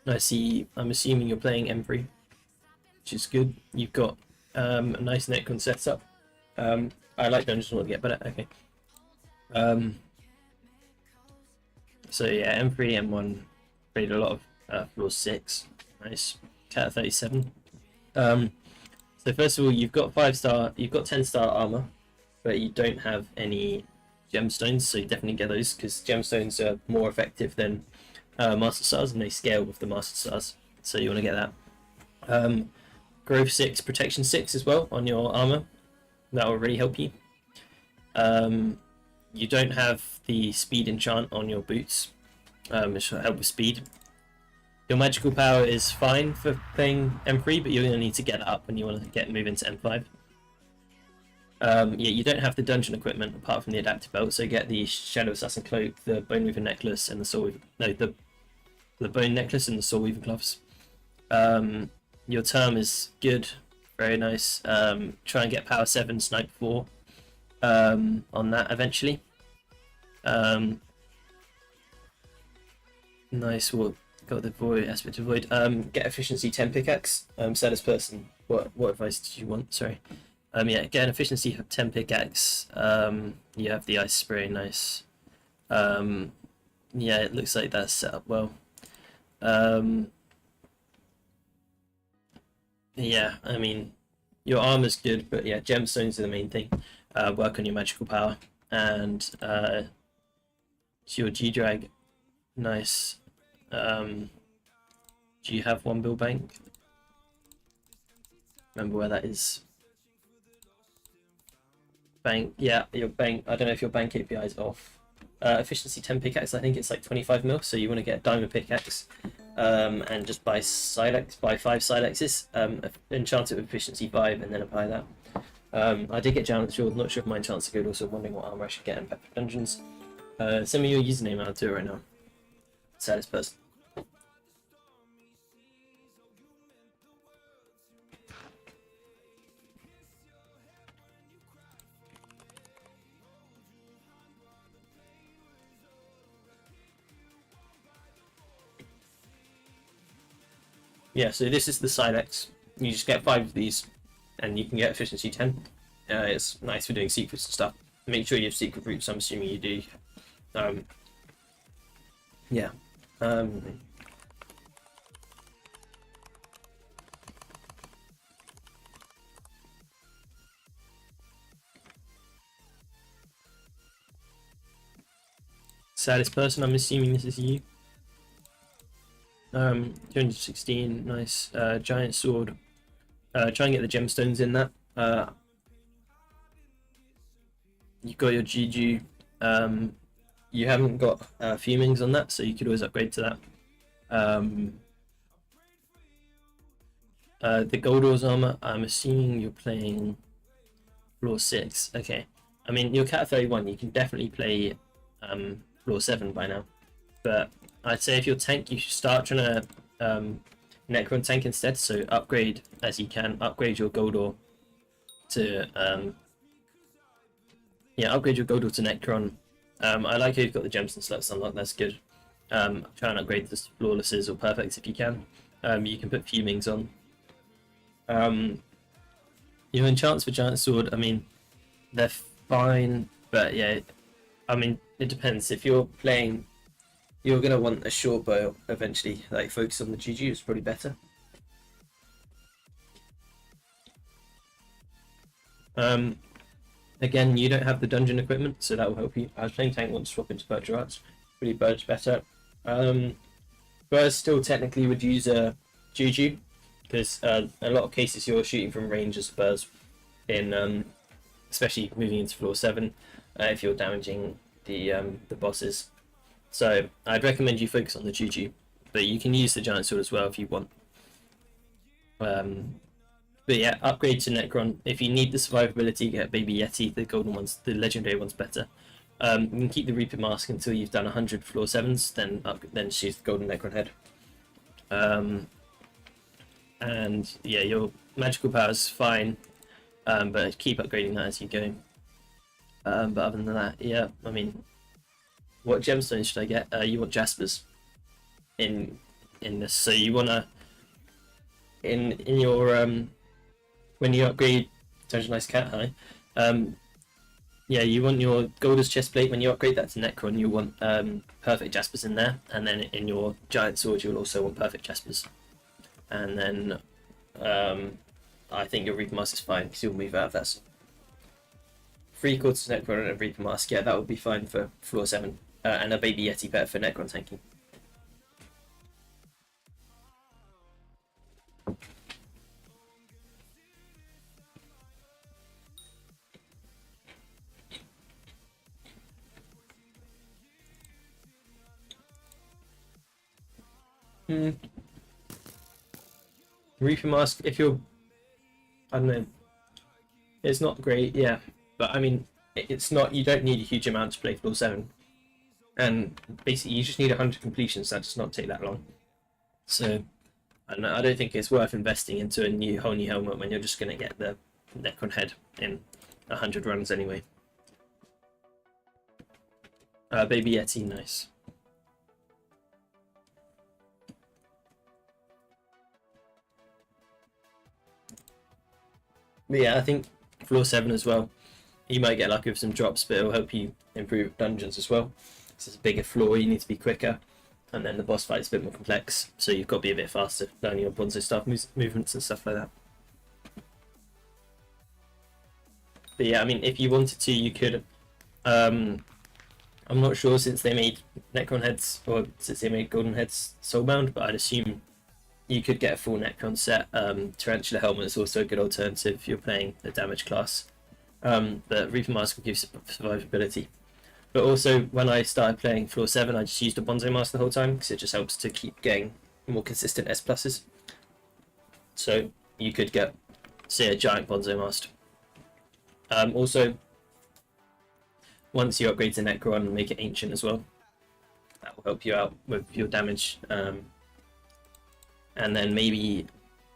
Speaker 5: I'm assuming you're playing M3, which is good. You've got a nice netcon setup. I like Dungeons want to get better. Okay. So yeah, M3, M1, played a lot of floor 6. Nice. Cat 37. So first of all, you've got 5-star, you've got 10-star armor, but you don't have any gemstones, so you definitely get those because gemstones are more effective than Master Stars, and they scale with the Master Stars, so you want to get that. Growth 6, Protection 6 as well on your armor. That will really help you. You don't have the Speed enchant on your boots, which will help with speed. Your magical power is fine for playing M3, but you're going to need to get that up when you want to move into M5. Yeah, you don't have the dungeon equipment apart from the adaptive belt, so get the Shadow Assassin cloak, the Bone Weaver necklace, and the Soul Weaver. No, the bone necklace and the Soul Weaver gloves. Your term is good, very nice. Try and get power 7, snipe 4 on that eventually. Nice. Well, got the void aspect of void. Get efficiency 10 pickaxe. Saddest person. What advice did you want? Sorry. Yeah, get an efficiency 10 pickaxe. You have the ice spray. Nice. Yeah, it looks like that's set up well. Yeah, I mean, your armor's good, but yeah, gemstones are the main thing. Work on your magical power, and your G-Drag, nice. Do you have 1 bill bank? Remember where that is? Bank, yeah, your bank, I don't know if your bank API is off. Efficiency 10 pickaxe, I think it's like 25 mil, so you want to get a diamond pickaxe. And just buy Silex, buy 5 Silexes, enchant it with efficiency 5, and then apply that. I did get Giant Shield, not sure if my enchants are good, also wondering what armor I should get in Pepper Dungeons. Send me your username, I'll do it right now. Saddest person. Yeah, so this is the Silex. you just get 5 of these, and you can get efficiency 10. It's nice for doing secrets and stuff. Make sure you have secret routes. I'm assuming you do. Yeah. Saddest person, I'm assuming this is you. 216, nice. Giant sword. Try and get the gemstones in that. You've got your Juju. You haven't got fumings on that, so you could always upgrade to that. The Goldor's armor, I'm assuming you're playing floor 6. Okay. I mean, you're Cat 31, you can definitely play floor 7 by now. But I'd say if you're tank, you should start trying to Necron tank instead, so upgrade as you can. Upgrade your Goldor to upgrade your Goldor to Necron. I like how you've got the gems and slots unlocked, that's good. Try and upgrade the flawlesses or perfects if you can. You can put fumings on. Your enchants for Giant Sword, I mean, they're fine, but yeah, I mean, it depends. If you're playing, you're going to want a short bow eventually, like focus on the GG is probably better. Again, you don't have the dungeon equipment, so that will help you. I was playing tank once, swap into Birch Arts, pretty Birch better. Burrs still technically would use a Juju, because a lot of cases you're shooting from range as Burrs, in especially moving into floor 7, if you're damaging the bosses. So I'd recommend you focus on the Juju, but you can use the Giant Sword as well if you want. But yeah, upgrade to Necron. If you need the survivability, get Baby Yeti. The golden one's, the legendary one's better. You can keep the Reaper Mask until you've done 100 floor 7s, then choose the golden Necron head. And yeah, your magical power is fine, but keep upgrading that as you go. But other than that, yeah, I mean, what gemstones should I get? You want Jaspers in this, so you wanna in your when you upgrade, such a nice cat, hi. Yeah, you want your Goldor's chestplate. When you upgrade that to Necron, you want perfect Jaspers in there, and then in your Giant Sword, you'll also want perfect Jaspers. And then I think your Reaper Mask is fine because you'll move out of that. 3/4 Necron and a Reaper Mask, yeah, that would be fine for floor 7, and a Baby Yeti better for Necron tanking. Reaper Mask, if you're, I don't know, it's not great, yeah, but I mean, it's not, you don't need a huge amount to play floor 7, and basically you just need 100 completions, that does not take that long. So I don't think it's worth investing into a whole new helmet when you're just going to get the Necron head in 100 runs anyway. Baby Yeti, nice. But yeah, I think floor 7 as well. You might get lucky with some drops, but it'll help you improve dungeons as well. This is a bigger floor, you need to be quicker, and then the boss fight is a bit more complex, so you've got to be a bit faster learning your Bonzo staff movements and stuff like that. But yeah, I mean, if you wanted to, you could. I'm not sure since they made Necron heads, or since they made Golden heads soulbound, but I'd assume you could get a full Necron set. Tarantula helmet is also a good alternative if you're playing the damage class. The Reaper Mask will give survivability. But also, when I started playing floor 7, I just used a Bonzo Mask the whole time because it just helps to keep getting more consistent S pluses. So you could get, say, a giant Bonzo Mask. Also, once you upgrade to Necron, make it ancient as well. That will help you out with your damage. And then maybe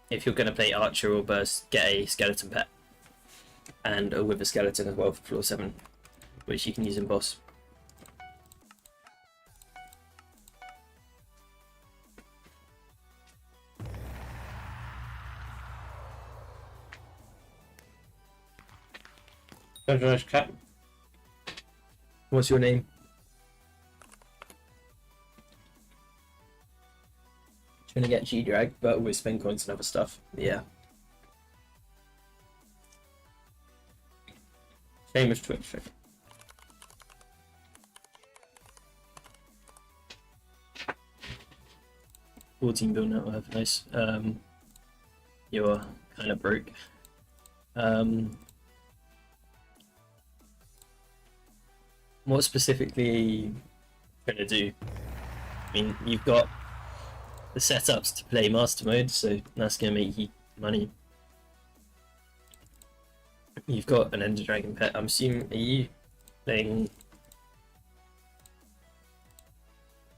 Speaker 5: if you're going to play Archer or Burst, get a Skeleton pet. And a Wither Skeleton as well for floor 7, which you can use in boss. Nice cat. What's your name? Trying to get G-Drag, but always spend coins and other stuff. Yeah. Same as Twitch. 14 bill net worth, nice. You're kind of broke. What specifically are you going to do? I mean, you've got the setups to play master mode, so that's going to make you money. You've got an Ender Dragon pet. I'm assuming, are you playing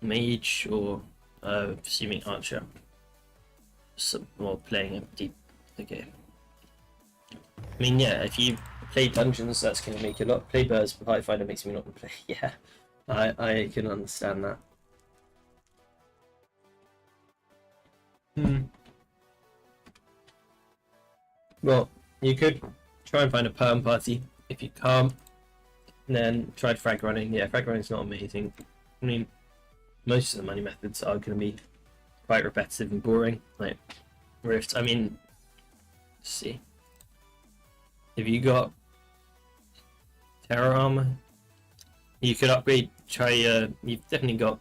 Speaker 5: mage or assuming archer? Or playing a deep. Okay. I mean, yeah, if you play dungeons, that's going to make you a lot. Play birds, but I find it makes me not want to play. Yeah, I can understand that. Well, you could try and find a perm party. If you can't, then try frag running. Yeah, frag running's not amazing. I mean, most of the money methods are going to be quite repetitive and boring. Like Rift. I mean, let's see. If you got Terror Armor, you could upgrade. You've definitely got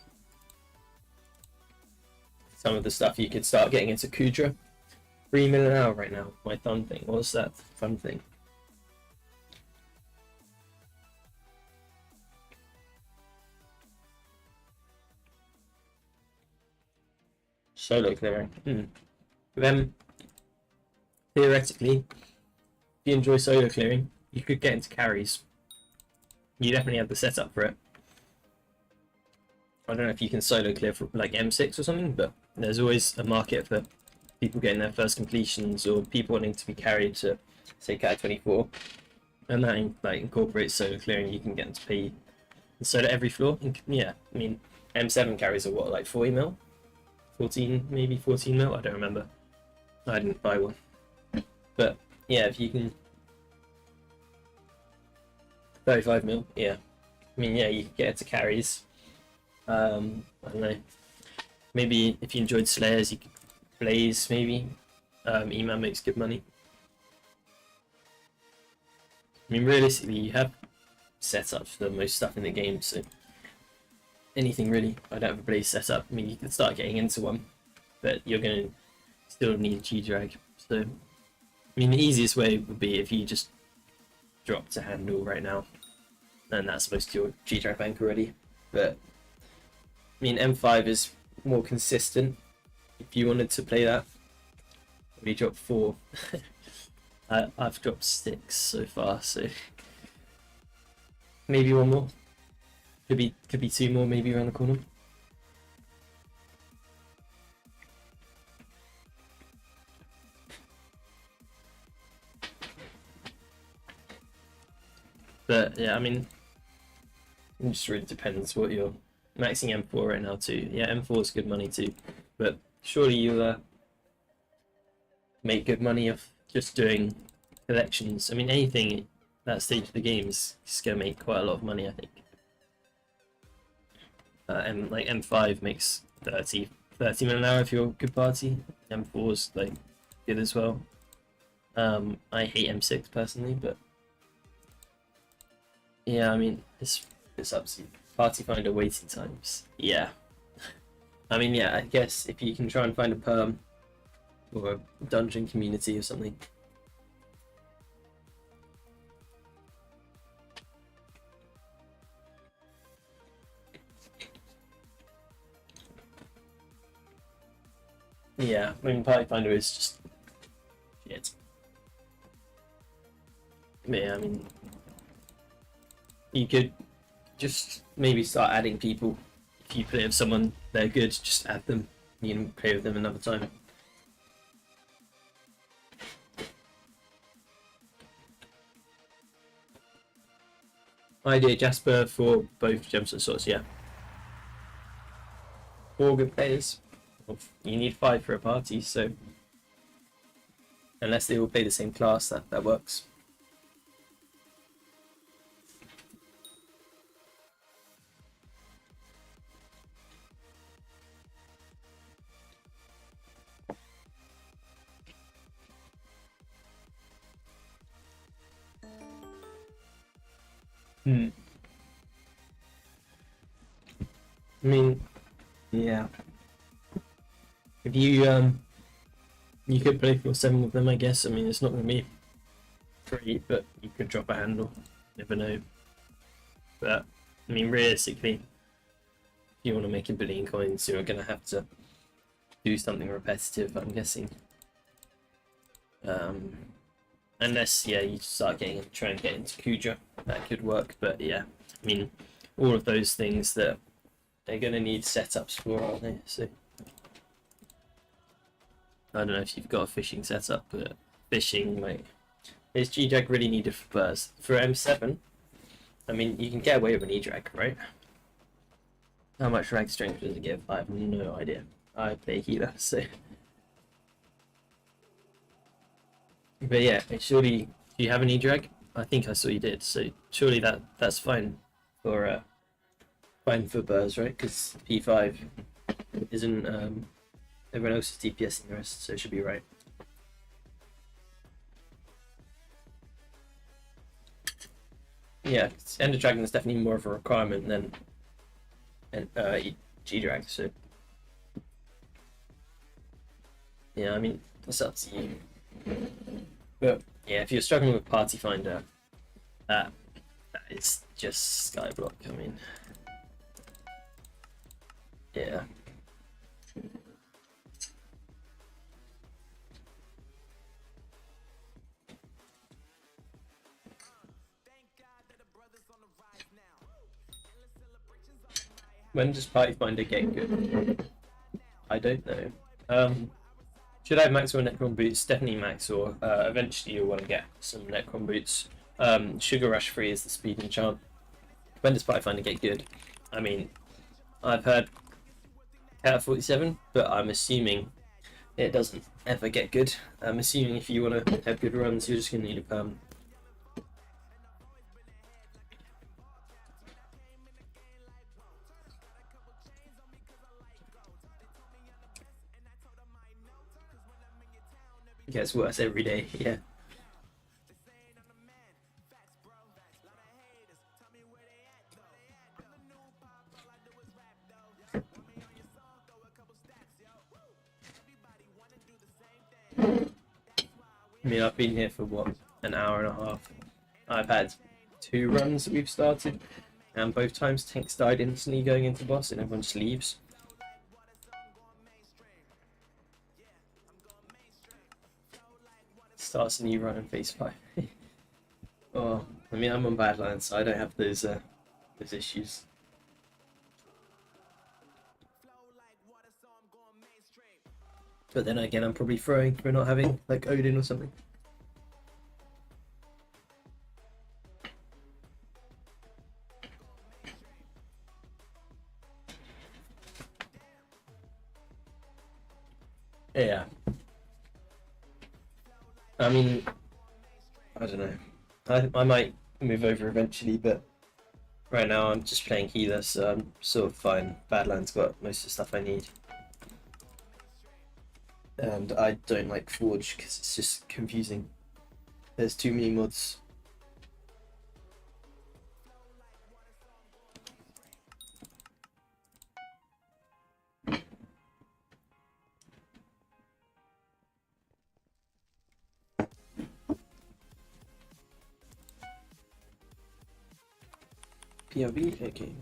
Speaker 5: some of the stuff. You could start getting into Kudra. 3 million an hour right now. My fun thing. What's that fun thing? Solo clearing. Then, theoretically, if you enjoy solo clearing, you could get into carries. You definitely have the setup for it. I don't know if you can solo clear for like M6 or something, but there's always a market for people getting their first completions or people wanting to be carried to, say, Cat 24. And that like incorporates solo clearing. You can get them to pay solo every floor. Yeah, I mean, M7 carries are what, like 40 mil? 14, maybe 14 mil? I don't remember. I didn't buy one. But yeah, if you can 35 mil, yeah. I mean, yeah, you can get into carries. I don't know. Maybe if you enjoyed Slayers, you could Blaze, maybe. E-Man makes good money. I mean, realistically, you have setups for most stuff in the game, so anything really. I don't have a Blaze setup. I mean, you can start getting into one, but you're going to still need G-Drag. So, I mean, the easiest way would be if you just drop to handle right now, and that's most of your G-Drag bank already. But, I mean, M5 is more consistent. If you wanted to play that, we dropped 4. I've dropped 6 so far, so maybe one more. Could be 2 more, maybe around the corner. But yeah, I mean, it just really depends what you're maxing M4 right now too. Yeah, M4 is good money too, but surely you'll make good money of just doing collections. I mean, anything at that stage of the game is going to make quite a lot of money, I think. And like M5 makes 30 mil an hour if you're a good party. M4's like good as well. I hate M6 personally, but yeah, I mean, it's up to you. Party finder waiting times. Yeah. I mean, yeah, I guess if you can try and find a perm or a dungeon community or something. Yeah, I mean, party finder is just shit. But yeah, I mean, you could just maybe start adding people. If you play with someone, they're good, just add them. You can play with them another time. Idea Jasper for both gems and swords, yeah. 4 good players. Well, you need 5 for a party, so unless they all play the same class, that works. Hmm. I mean, yeah. If you could play for 7 with them, I guess. I mean, it's not gonna be free, but you could drop a handle. Never know. But I mean, realistically, if you want to make a billion coins, you're gonna have to do something repetitive, I'm guessing. Unless, yeah, you start trying to get into Kudra, that could work. But yeah, I mean, all of those things that they're gonna need setups for, aren't they? So I don't know if you've got a fishing setup, but fishing, like, is G-Drag really needed for burrs? For M7, I mean, you can get away with an E-Drag, right? How much drag strength does it give? I have no idea. I play healer, so. But yeah, surely, do you have an E-Drag? I think I saw you did, so surely that's fine for burrs, right? Because P5 isn't everyone else is DPSing the rest, so it should be right. Yeah, Ender Dragon is definitely more of a requirement than G-Drag, so yeah, I mean, that's up to you. But yeah, if you're struggling with Party Finder, that is just Skyblock. I mean, yeah. When does Party Finder get good? I don't know. Should I have max or Necron boots? Definitely max, or eventually you'll want to get some Necron boots. Sugar Rush 3 is the speed enchant. When does Party Finder get good? I mean, I've heard Cat 47, but I'm assuming it doesn't ever get good. I'm assuming if you want to have good runs, you're just going to need a perm. It gets worse every day, yeah. I mean, I've been here for what, an hour and a half. I've had 2 runs that we've started, and both times tanks died instantly going into boss, and everyone just leaves. Starts a new run in phase 5. Oh, I mean, I'm on Badlands, so I don't have those issues. But then again, I'm probably throwing for not having like Odin or something. Yeah. I mean, I don't know. I might move over eventually, but right now I'm just playing healer, so I'm sort of fine. Badlands got most of the stuff I need. And I don't like Forge because it's just confusing. There's too many mods. PRB? Okay.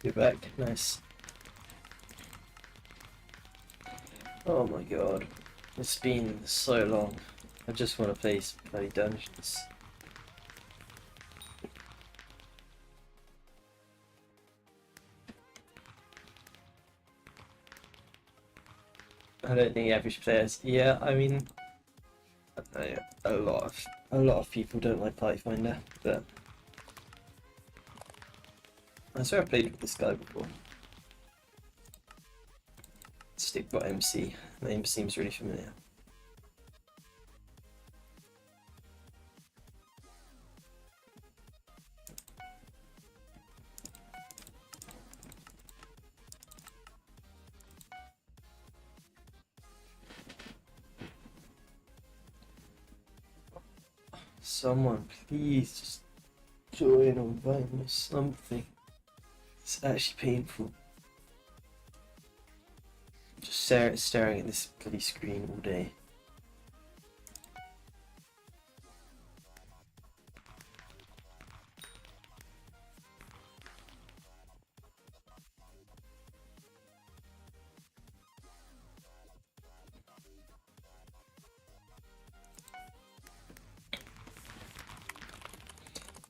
Speaker 5: You're back. Nice. Oh my god. It's been so long. I just want to play some bloody dungeons. I don't think average players. Yeah, I mean, I don't know, a lot of people don't like Party Finder, but I swear I played with this guy before. Stickbot MC. The name seems really familiar. Someone please just join or invite me or something. It's actually painful. Just staring at this bloody screen all day.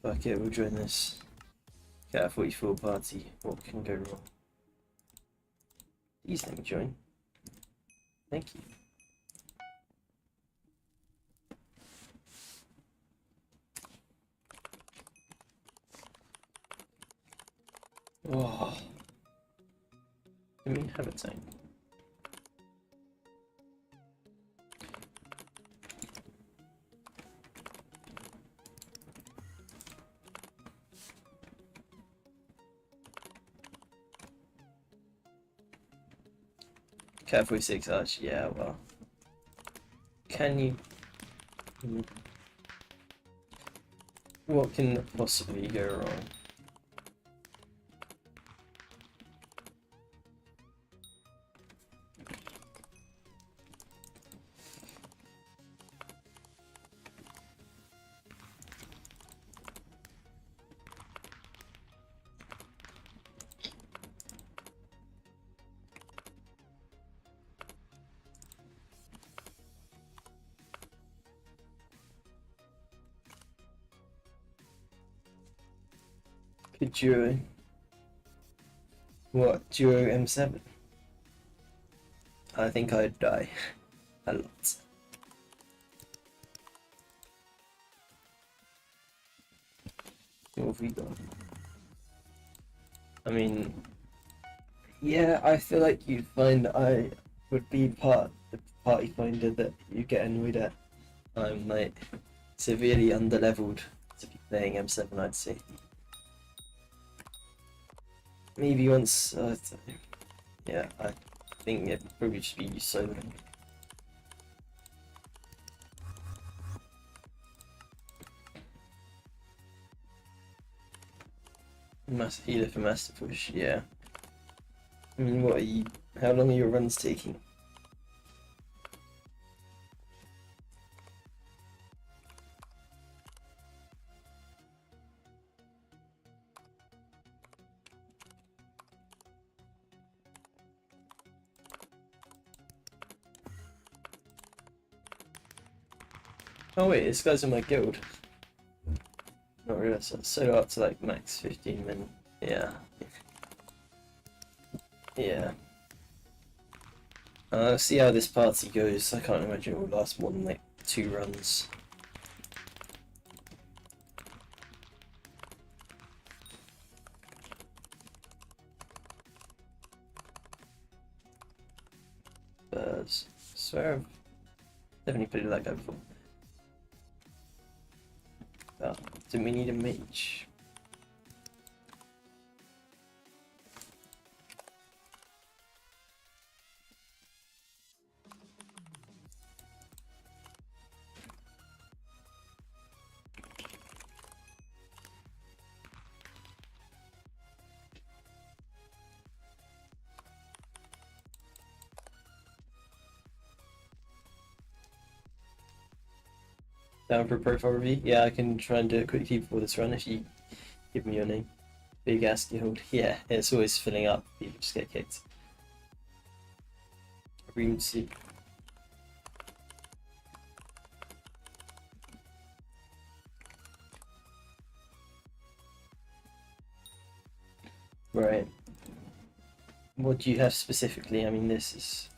Speaker 5: Fuck it, we'll join this Cat 44 party. What can go wrong? Please let me join. Thank you. Oh, let me have a time. Cat 46 Arch, yeah, well. Can you... What can possibly go wrong? Duo. What? Duo M7? I think I'd die. A lot. What have we got? I mean, yeah, I feel like you'd find I would be the party finder that you get annoyed at. I'm like severely underleveled to be playing M7, I'd say. Maybe once, yeah, I think it probably should be soloing. Healer for Master Push, yeah. I mean, what are you, how long are your runs taking? Oh wait, this guy's in my guild. Not realised that. Solo up to like max 15 men. Yeah. Yeah. See how this party goes. I can't imagine it will last more than like 2 runs. I swear I've definitely played that guy before. Oh, do we need a mage? Down for a profile review? Yeah, I can try and do it quickly before this run if you give me your name. Big ass guild. Yeah, it's always filling up. People just get kicked. Room soup. Right. What do you have specifically? I mean, this is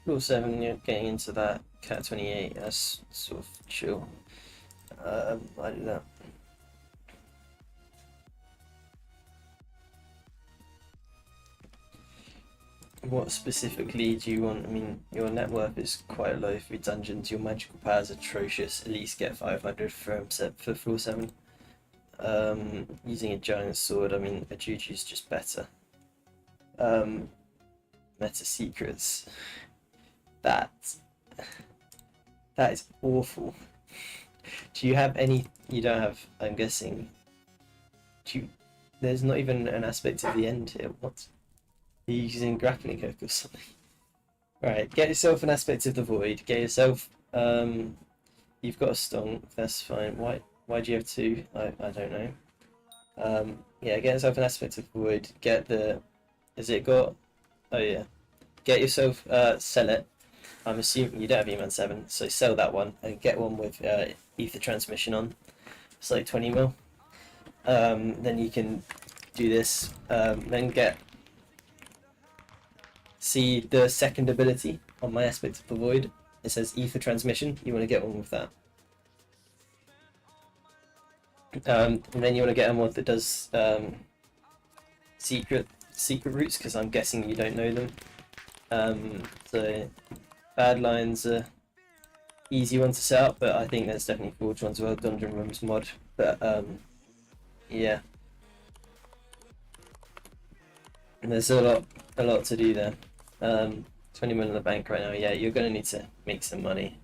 Speaker 5: Rule 7, you're getting into that. Cat 28, that's sort of chill. I do that. What specifically do you want? I mean, your net worth is quite low for dungeons. Your magical power is atrocious. At least get 500 for floor 7. Using a giant sword, I mean, a Juju's just better. Meta secrets. That is awful. Do you have any? You don't have. I'm guessing. There's not even an aspect of the end here. What? Are you using grappling hook or something? Right. Get yourself an aspect of the void. Get yourself. You've got a stone. That's fine. Why do you have 2? I don't know. Yeah. Get yourself an aspect of the void. Get the. Has it got? Oh yeah. Get yourself. Sell it. I'm assuming you don't have E-Man 7, so sell that one and get one with ether transmission on. It's like 20 mil. Then you can do this. Then get. See the second ability on my aspect of the void. It says ether transmission. You want to get one with that. And then you want to get a mod that does secret routes, because I'm guessing you don't know them. So bad lines are easy one to set up, but I think there's definitely forged ones as well. Dungeon Rooms mod, but yeah, and there's a lot to do there. 20 million in the bank right now. Yeah, you're gonna need to make some money.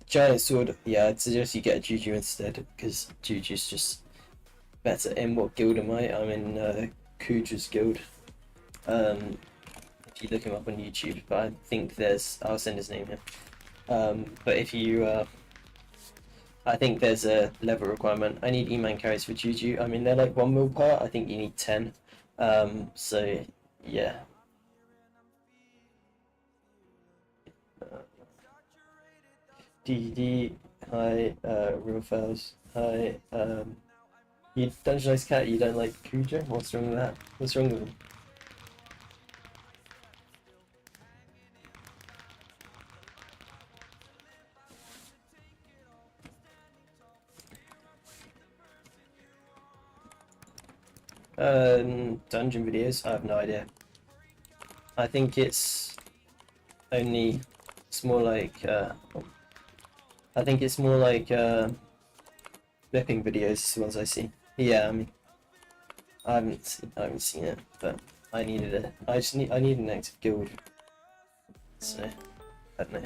Speaker 5: Giant sword. Yeah, I'd suggest you get a Juju instead, because Juju's just better. In what guild am I? I'm in Kuja's guild. If you look him up on YouTube, but I think I'll send his name here. But if you, I think there's a level requirement. I need E-Man carries for Juju. I mean, they're like 1 mil per. I think you need 10. So yeah. DD, hi, Real Fells, hi, you Dungeonized Cat, you don't like Kuja? What's wrong with that? What's wrong with him? Dungeon videos, I have no idea. I think it's only, it's more like, I think it's more like flipping videos, the ones I see. Yeah, I mean, I haven't seen it, but I need an active guild. So I don't know.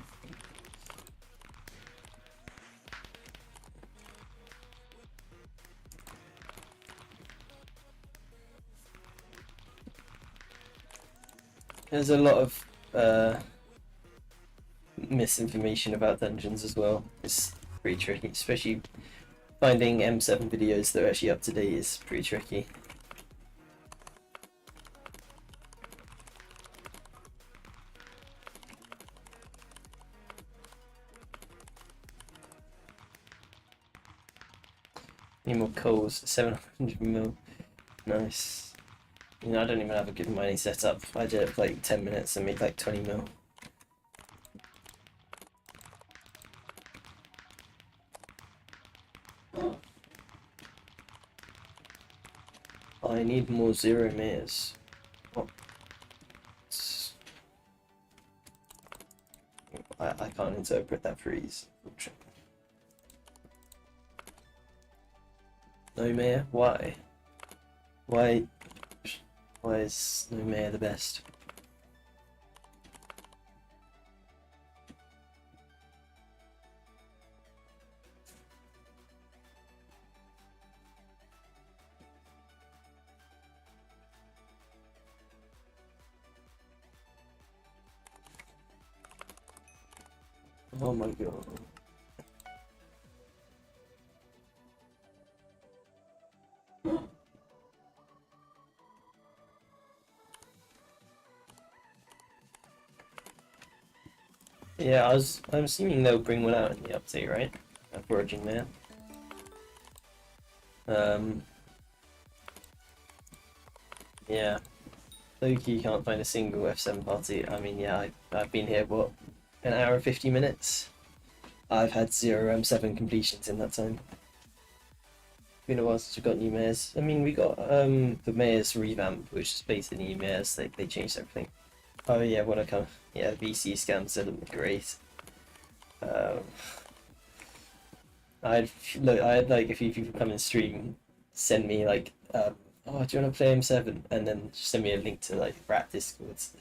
Speaker 5: There's a lot of misinformation about dungeons as well. It's pretty tricky, especially finding M7 videos that are actually up to date is pretty tricky. Need more coals, 700 mil. Nice. You know, I don't even have a good mining setup. I did it for like 10 minutes and made like 20 mil. I need more 0 meters. What? I can't interpret that freeze. No mayor? Why? Why is no mayor the best? Oh my god. Yeah, I'm assuming they'll bring one out in the update, right? A Foraging Mare. Yeah. Loki can't find a single F7 party. I mean, yeah, I've been here, what, an hour and 50 minutes? I've had 0 M7 completions in that time. Been a while since we got new mares. I mean, we got the mares revamp, which is basically new mares. They changed everything. Oh yeah, when I come, yeah, VC scans are great. Um, I'd like a few people come and stream, send me like, oh, do you want to play M7, and then just send me a link to like Rat Discords.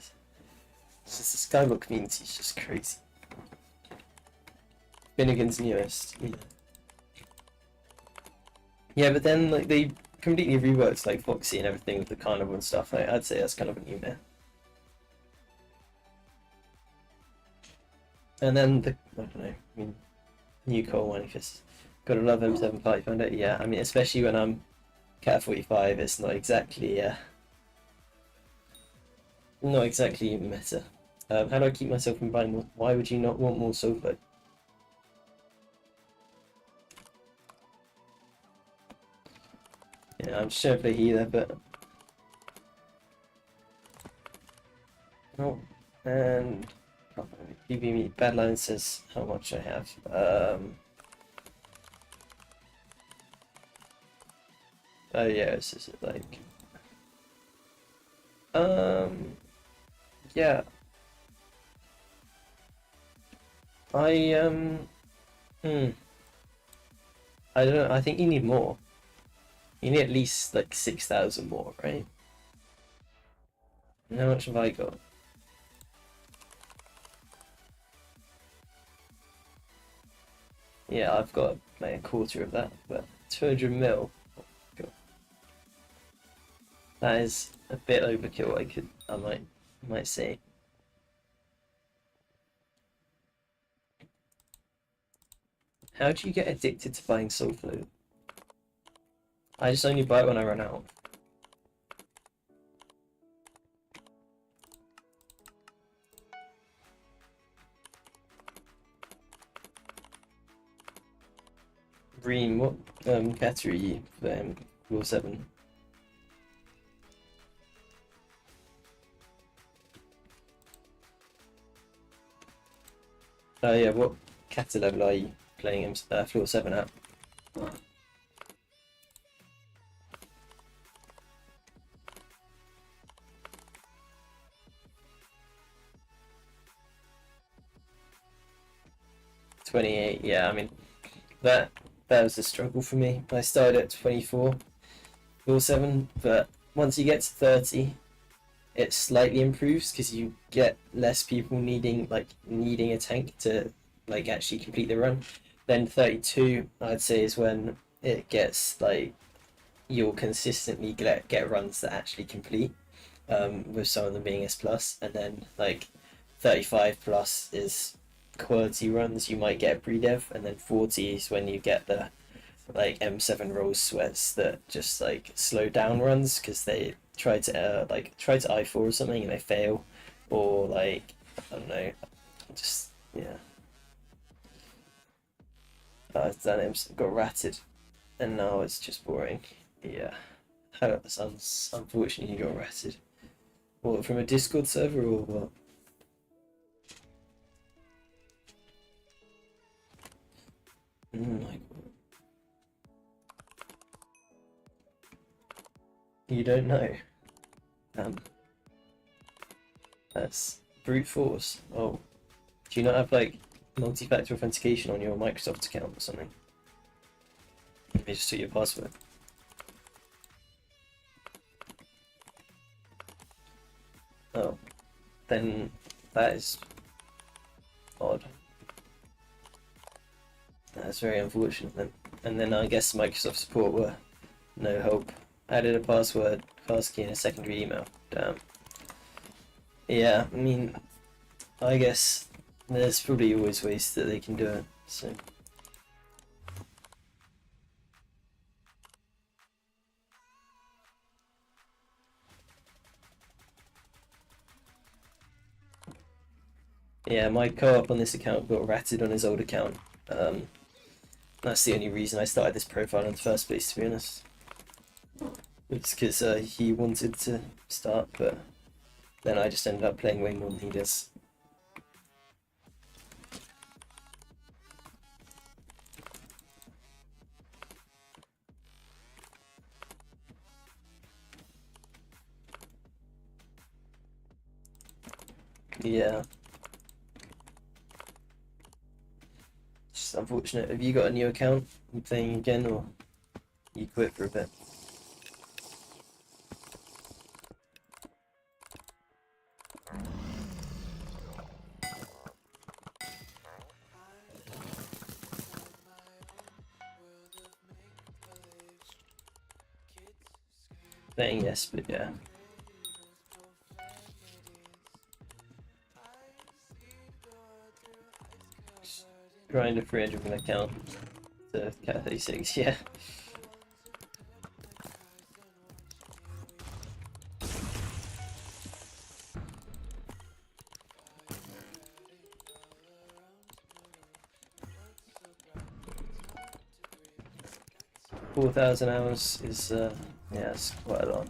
Speaker 5: It's just the Skyblock community is just crazy. Finnegan's newest. Yeah. Yeah, but then like they completely reworked like Foxy and everything with the carnival and stuff. Like, I'd say that's kind of a new mare. And then the I don't know. I mean, new Cole Manifest. Gotta love M7 Fight Finder. Yeah, I mean, especially when I'm Cat 45, it's not exactly meta. How do I keep myself from buying more? Why would you not want more Soulflow? Yeah, I'm just trying to play healer, but oh, and BB Badline says how much I have. Oh yeah, this is like yeah. I I don't know, I think you need more. You need at least like 6,000 more, right? And how much have I got? Yeah, I've got like a quarter of that, but 200 mil. God. That is a bit overkill. I might say. How do you get addicted to buying Soul Flu? I just only buy it when I run out. Reem, what category Rule 7? Oh yeah, what cata level are you playing floor 7 at? $28, yeah, I mean that was a struggle for me. I started at 24, floor 7, but once you get to 30, it slightly improves because you get less people needing a tank to like actually complete the run. Then 32, I'd say, is when it gets like you'll consistently get runs that actually complete, with some of them being S plus, and then like 35 plus is quality runs you might get a pre-dev, and then 40 is when you get the like M7 Rolls sweats that just like slow down runs because they try to I4 or something and they fail, or like I don't know, just yeah. I've done it, got ratted, and now it's just boring. Yeah, that sounds unfortunate. You got ratted. What, from a Discord server or what? My God. You don't know. That's brute force. Oh, do you not have like multi-factor authentication on your Microsoft account or something? Maybe just took your password. Oh, then that is odd. That's very unfortunate then. And then I guess Microsoft support were no help. Added a password, passkey, and a secondary email. Damn. Yeah, I mean, I guess there's probably always ways that they can do it, so. Yeah, my co-op on this account got ratted on his old account. That's the only reason I started this profile in the first place, to be honest. It's because he wanted to start, but then I just ended up playing way more than he does. Yeah. Just unfortunate. Have you got a new account? You playing again, or you quit for a bit? Saying yes, but yeah. Grind a 300 win account to Cat 36, yeah. $4,000 hours is, yeah, it's quite a lot.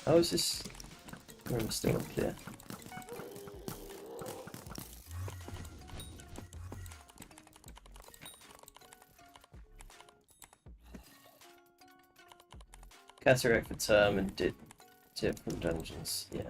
Speaker 5: How is this room still unclear? Cataract for term and did different dungeons, yeah.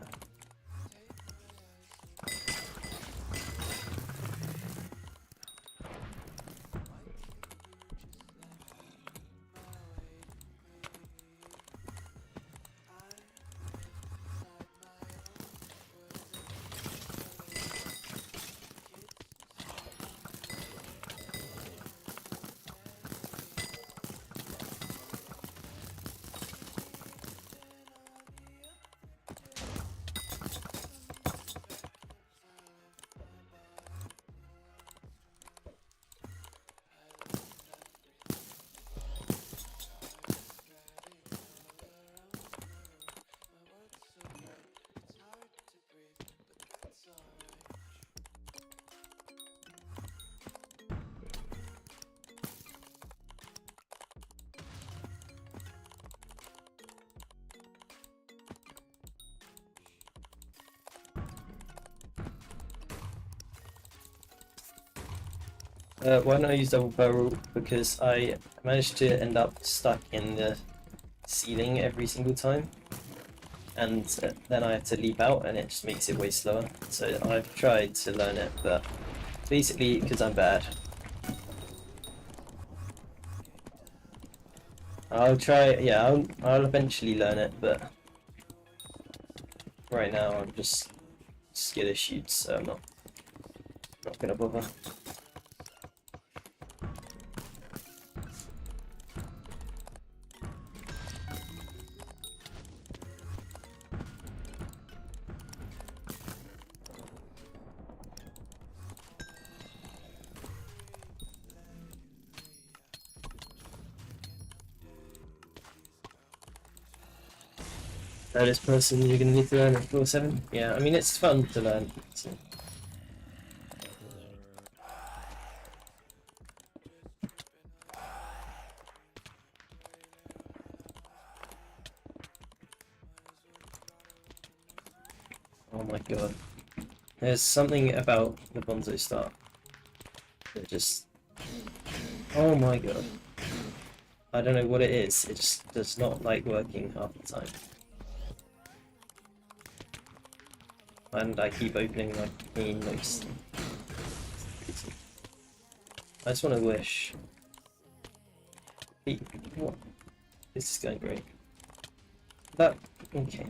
Speaker 5: Why not use double barrel? Because I managed to end up stuck in the ceiling every single time, and then I had to leap out, and it just makes it way slower. So I've tried to learn it, but basically because I'm bad. I'll try. Yeah, I'll eventually learn it, but right now I'm just skittish, so I'm not gonna bother. This person you're gonna need to learn at floor 7? Yeah, I mean it's fun to learn. So. Oh my god. There's something about the Bonzo start that just... Oh my god. I don't know what it is, it just does not like working half the time. And I keep opening my main notes. I just want to wish. Hey, what? This is going great. That okay.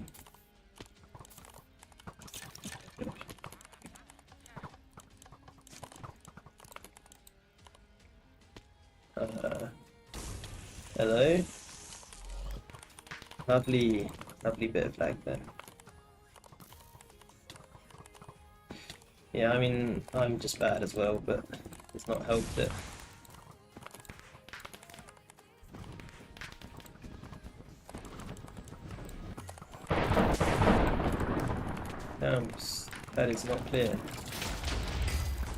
Speaker 5: Hello. Lovely bit of lag there. Yeah, I mean, I'm just bad as well, but it's not helped it. Damn, that is not clear.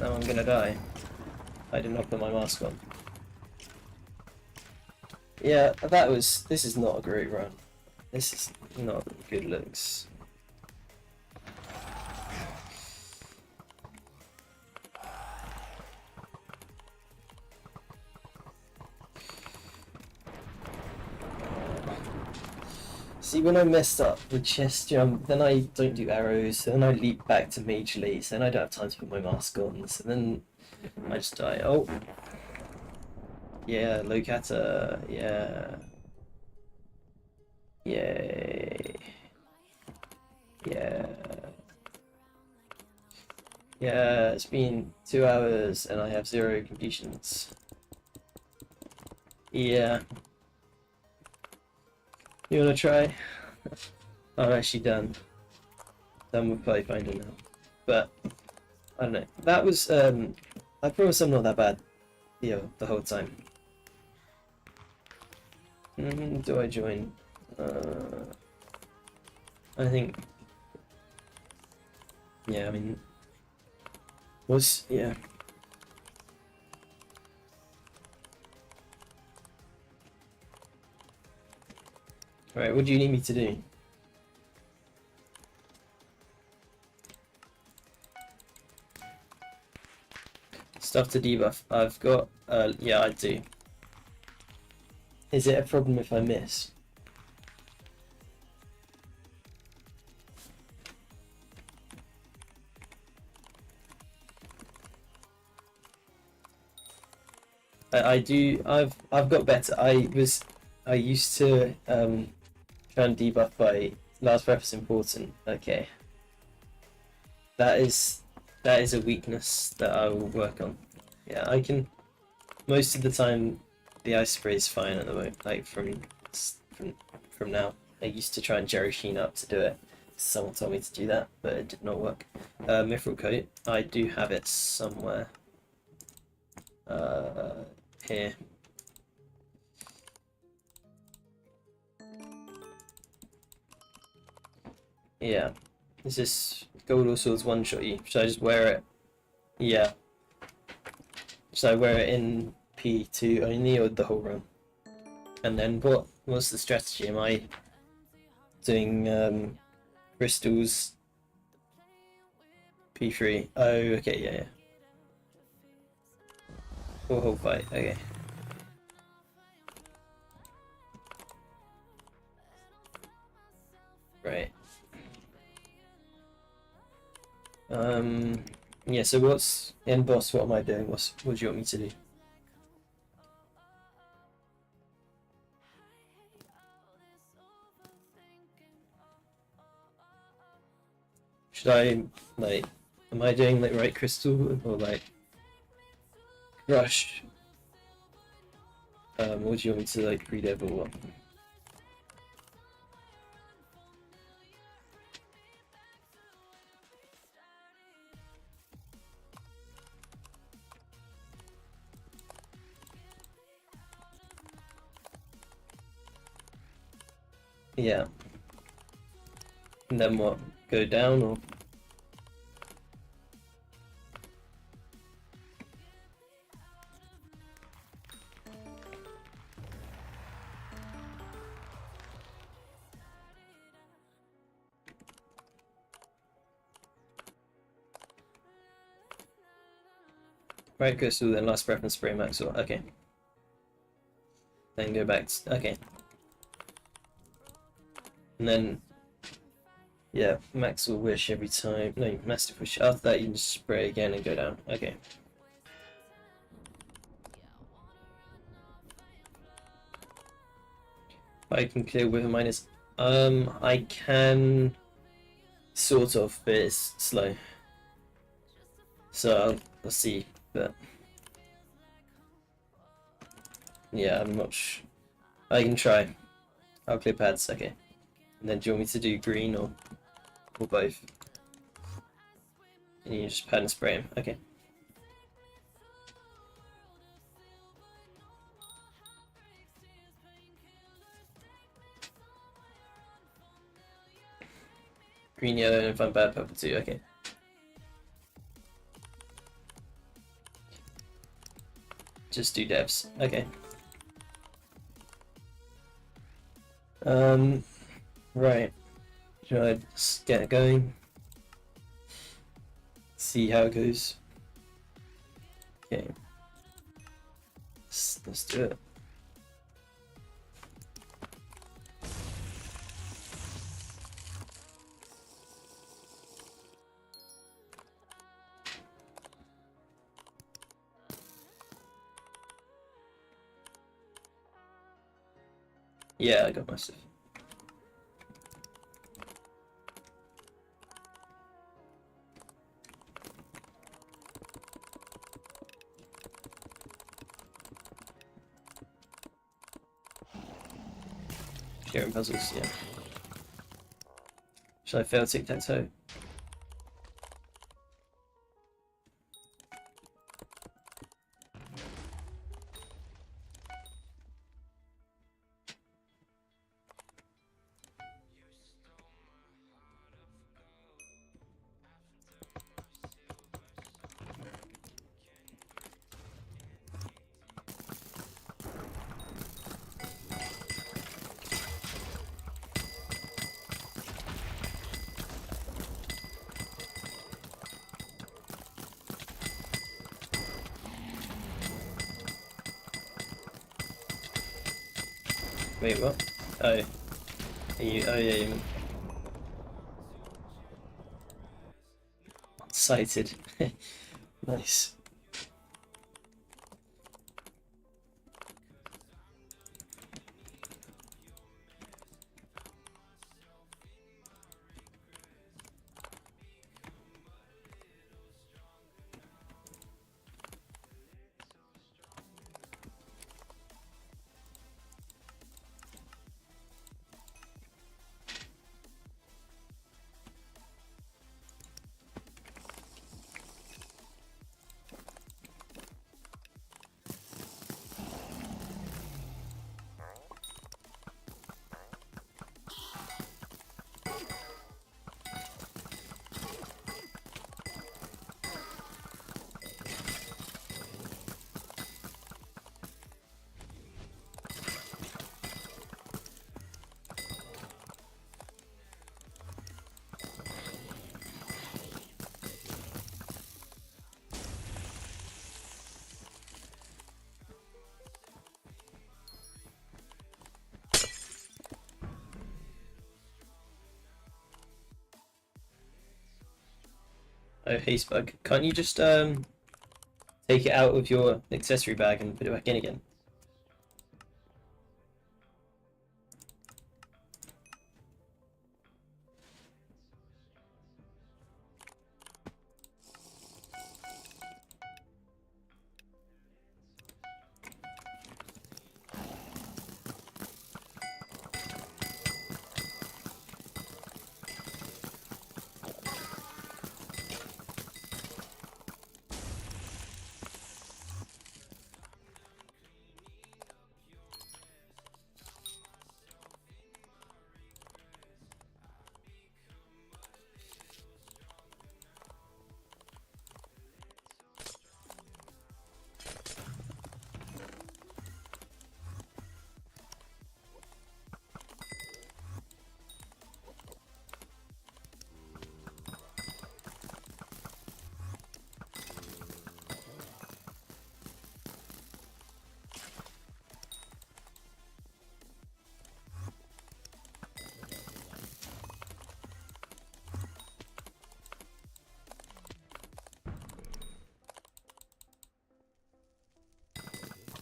Speaker 5: Now I'm gonna die. I did not put my mask on. Yeah, this is not a great run. This is not good looks. See, when I messed up with chest jump, then I don't do arrows, then I leap back to mage lace, then I don't have time to put my mask on, so then I just die. Oh! Yeah, Locata, yeah. Yay. Yeah. Yeah, it's been 2 hours and I have 0 completions. Yeah. You wanna try? I'm actually done. Done with Pathfinder now. But, I don't know. That was, I promise I'm not that bad, the whole time. Do I join? I think... Yeah, I mean... yeah. Right, what do you need me to do? Stuff to debuff. I've got, yeah, I do. Is it a problem if I miss? I do. I've got better. I used to try and debuff by last breath is important. Okay. That is a weakness that I will work on. Yeah, I can. Most of the time, the ice spray is fine at the moment. Like from now, I used to try and Jerry Sheen up to do it. Someone told me to do that, but it did not work. Mithril coat. I do have it somewhere. Here. Yeah. Is this gold or swords one shot you? Should I just wear it? Yeah. Should I wear it in P2 only or the whole run? And then what's the strategy? Am I doing crystals P3? Oh, okay, yeah. Or whole fight, okay. Right. Yeah, so what's in boss, what am I doing? What do you want me to do? Should I, like, am I doing, like, right crystal, or, like, rush? What do you want me to, like, pre-dev or what? Yeah. And then what? Go down or? Right crystal, then last breath and spray max or okay. Then go back to, okay. And then yeah, max will wish every time. No, massive wish. After that you can just spray again and go down. Okay. I can clear with a minus. I can sort of, but it's slow. So I'll see, but yeah, I'm not sure. I can try. I'll clear pads, okay. And then do you want me to do green or both? And you just pad and spray him, okay. Green, yellow, and if I'm bad, purple too. Okay. Just do devs. Okay. Right. Should I just get it going? See how it goes. Okay. Let's do it. Yeah, I got my stuff. Sharing puzzles, yeah. Should I fail tic-tac-toe? Wait, what? Oh. Are you, oh yeah, you sighted. Nice. Oh, haste bug. Can't you just take it out of your accessory bag and put it back in again?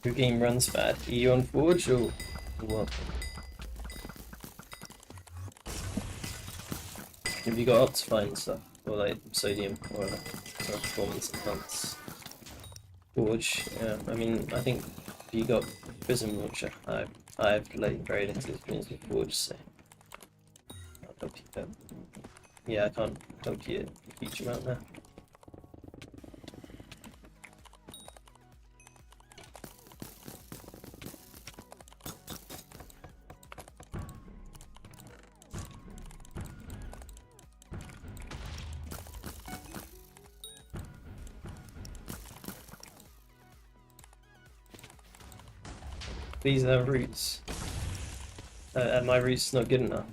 Speaker 5: Your game runs bad. Are you on Forge or what? Have you got Optifine and stuff? Or like Sodium or performance enhanced? Forge, yeah. I mean, I think if you got Prism Launcher, I've like very little experience with Forge, so I'll help you out. Yeah, I can't help you a huge amount there. These are roots. And my root's not good enough.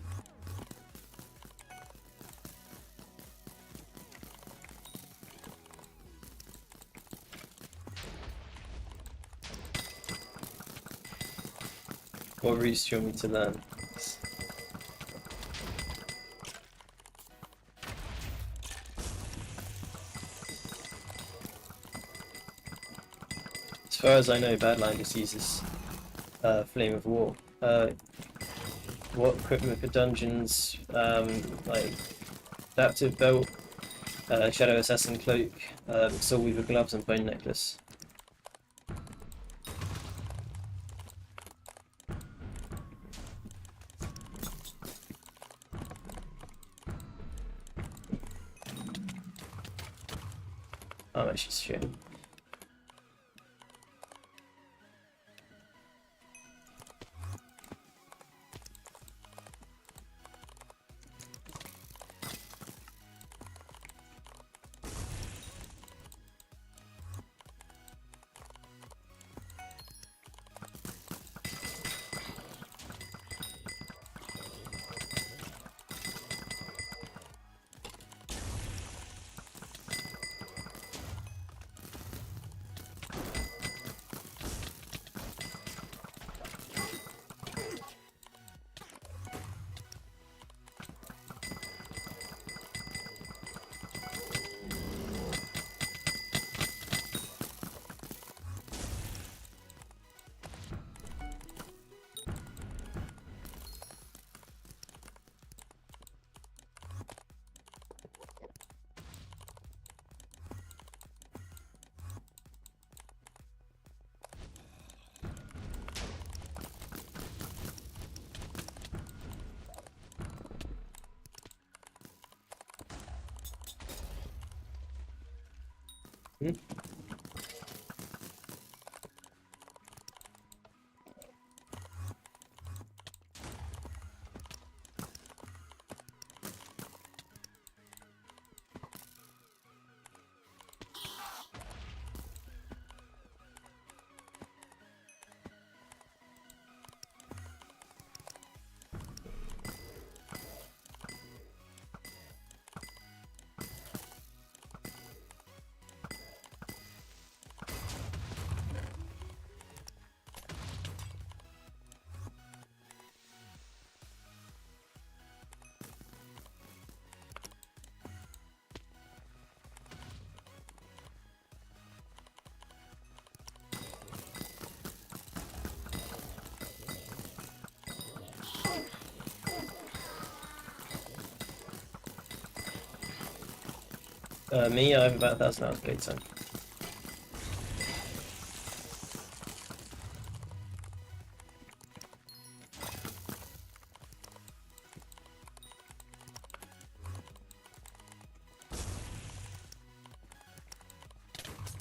Speaker 5: What roots do you want me to learn? As far as I know, Badline just uses Flame of War. What equipment for dungeons? Like adaptive belt, Shadow Assassin cloak, Soul Weaver gloves, and bone necklace. I'm actually sure. Hmm? Me, I have about 1,000 hours playtime.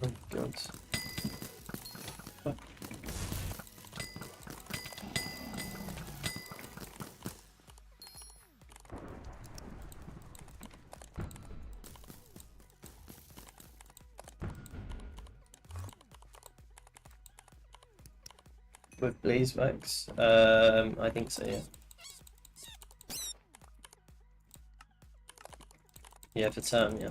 Speaker 5: Oh god. With blaze backs? I think so, yeah. Yeah, for term, yeah.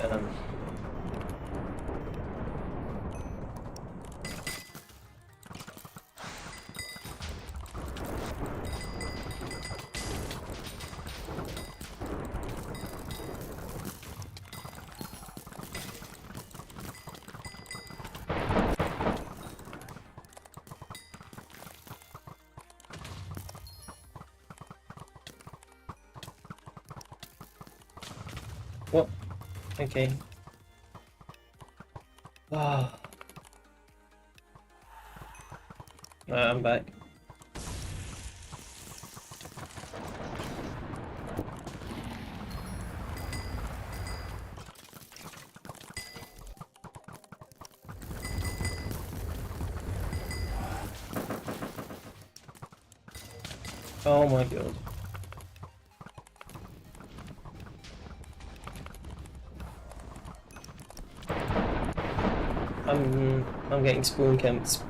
Speaker 5: Um, what? Okay. Ah. I'm back. Oh my god. I'm getting spawn camps.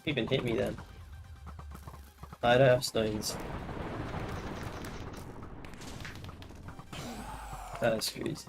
Speaker 5: Even hit me then. I don't have stones. That's crazy.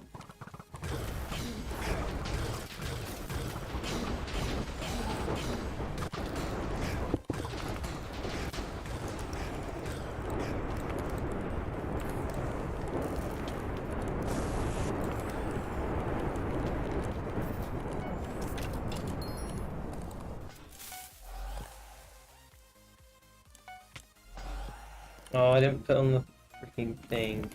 Speaker 5: Oh, I didn't put on the freaking thing.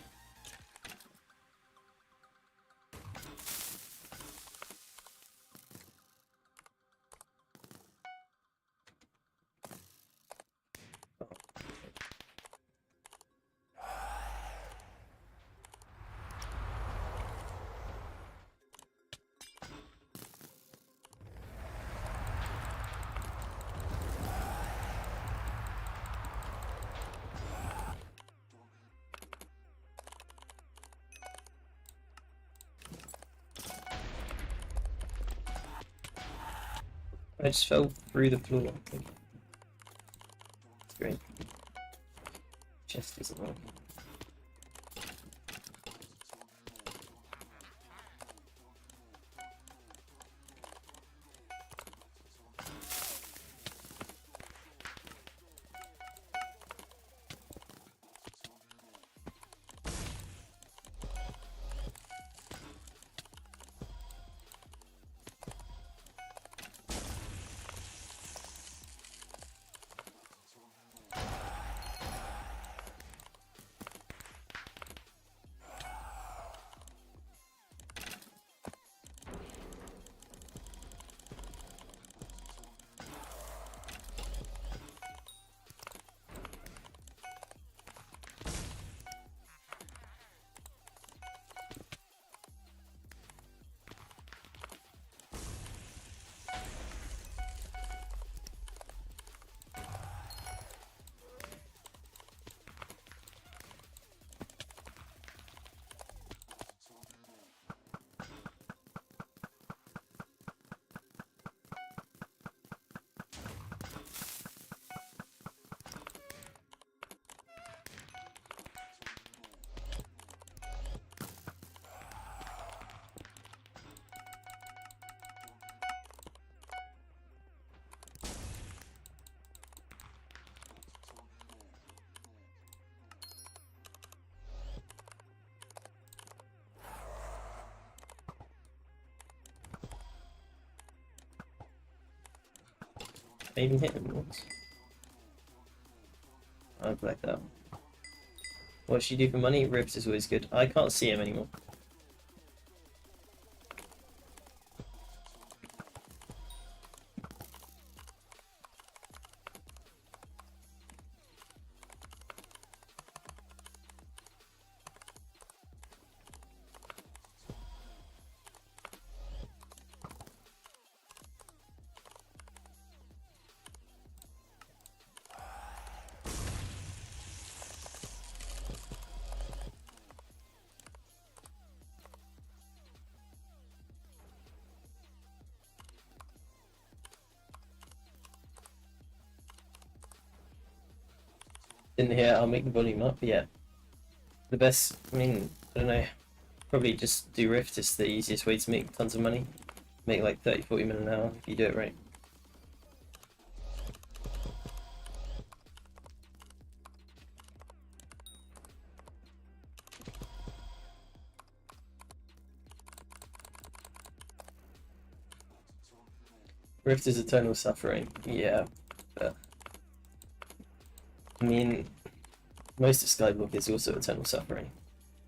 Speaker 5: I just fell through the floor. Okay. Great. Chest isn't working. I even hit him once. I blacked out. What should you do for money? Rifts is always good. I can't see him anymore. didn't hear, I'll make the volume up. Yeah. The best, I mean, I don't know. Probably just do Rift. It's the easiest way to make tons of money. Make like 30-40 minutes an hour if you do it right. Rift is eternal suffering. Yeah, but I mean, most of Skyblock is also eternal suffering.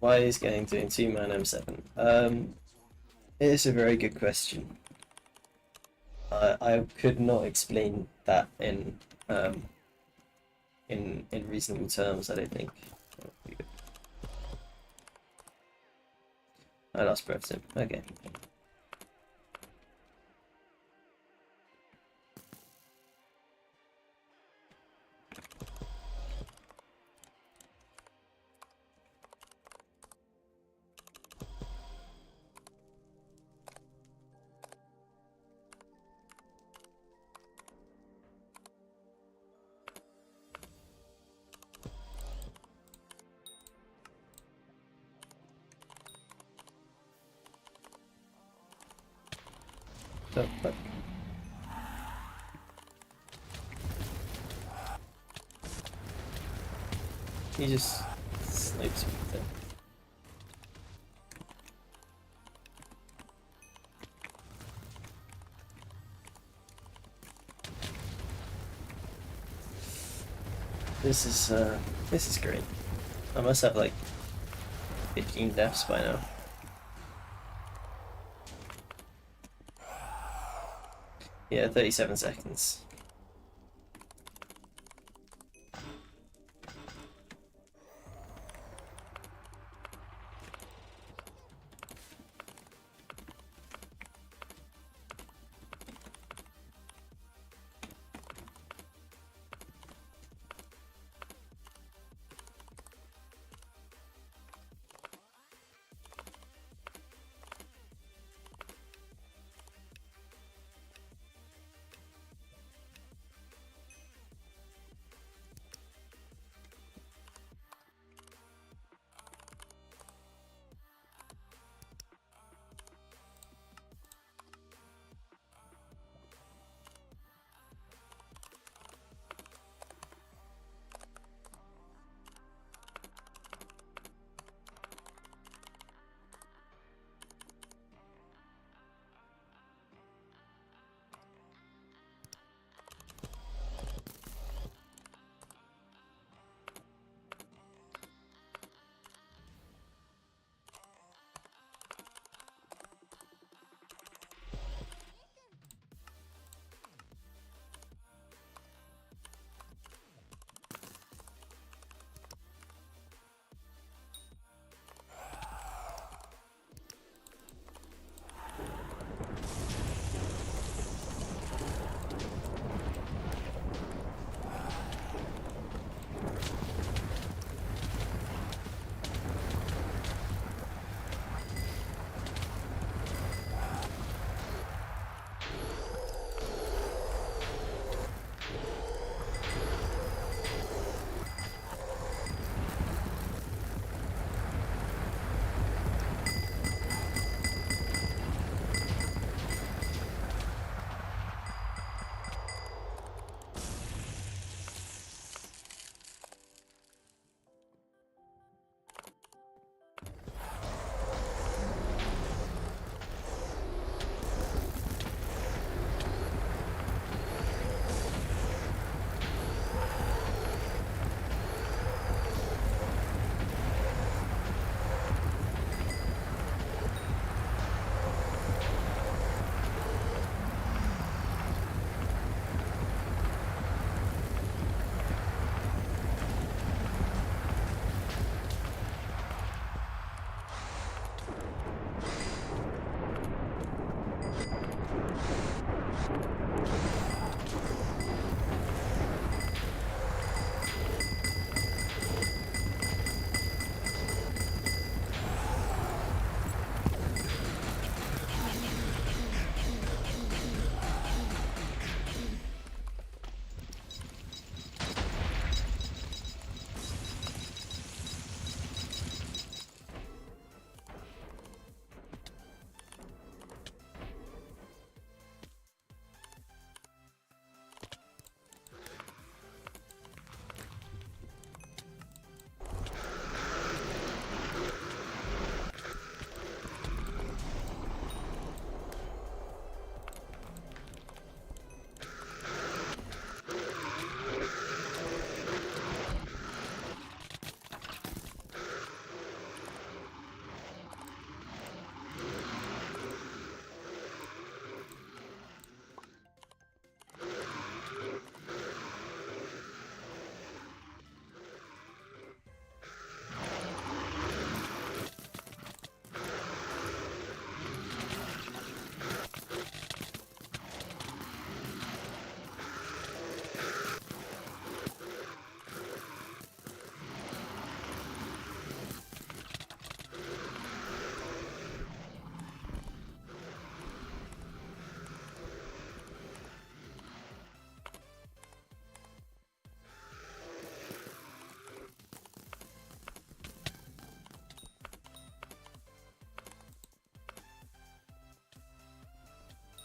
Speaker 5: Why is getting doing 2-man M7? It is a very good question. I could not explain that in reasonable terms. I don't think. I lost breath. Okay. Oh, fuck. He just snipes me there. This is great. I must have like 15 deaths by now. Yeah, 37 seconds.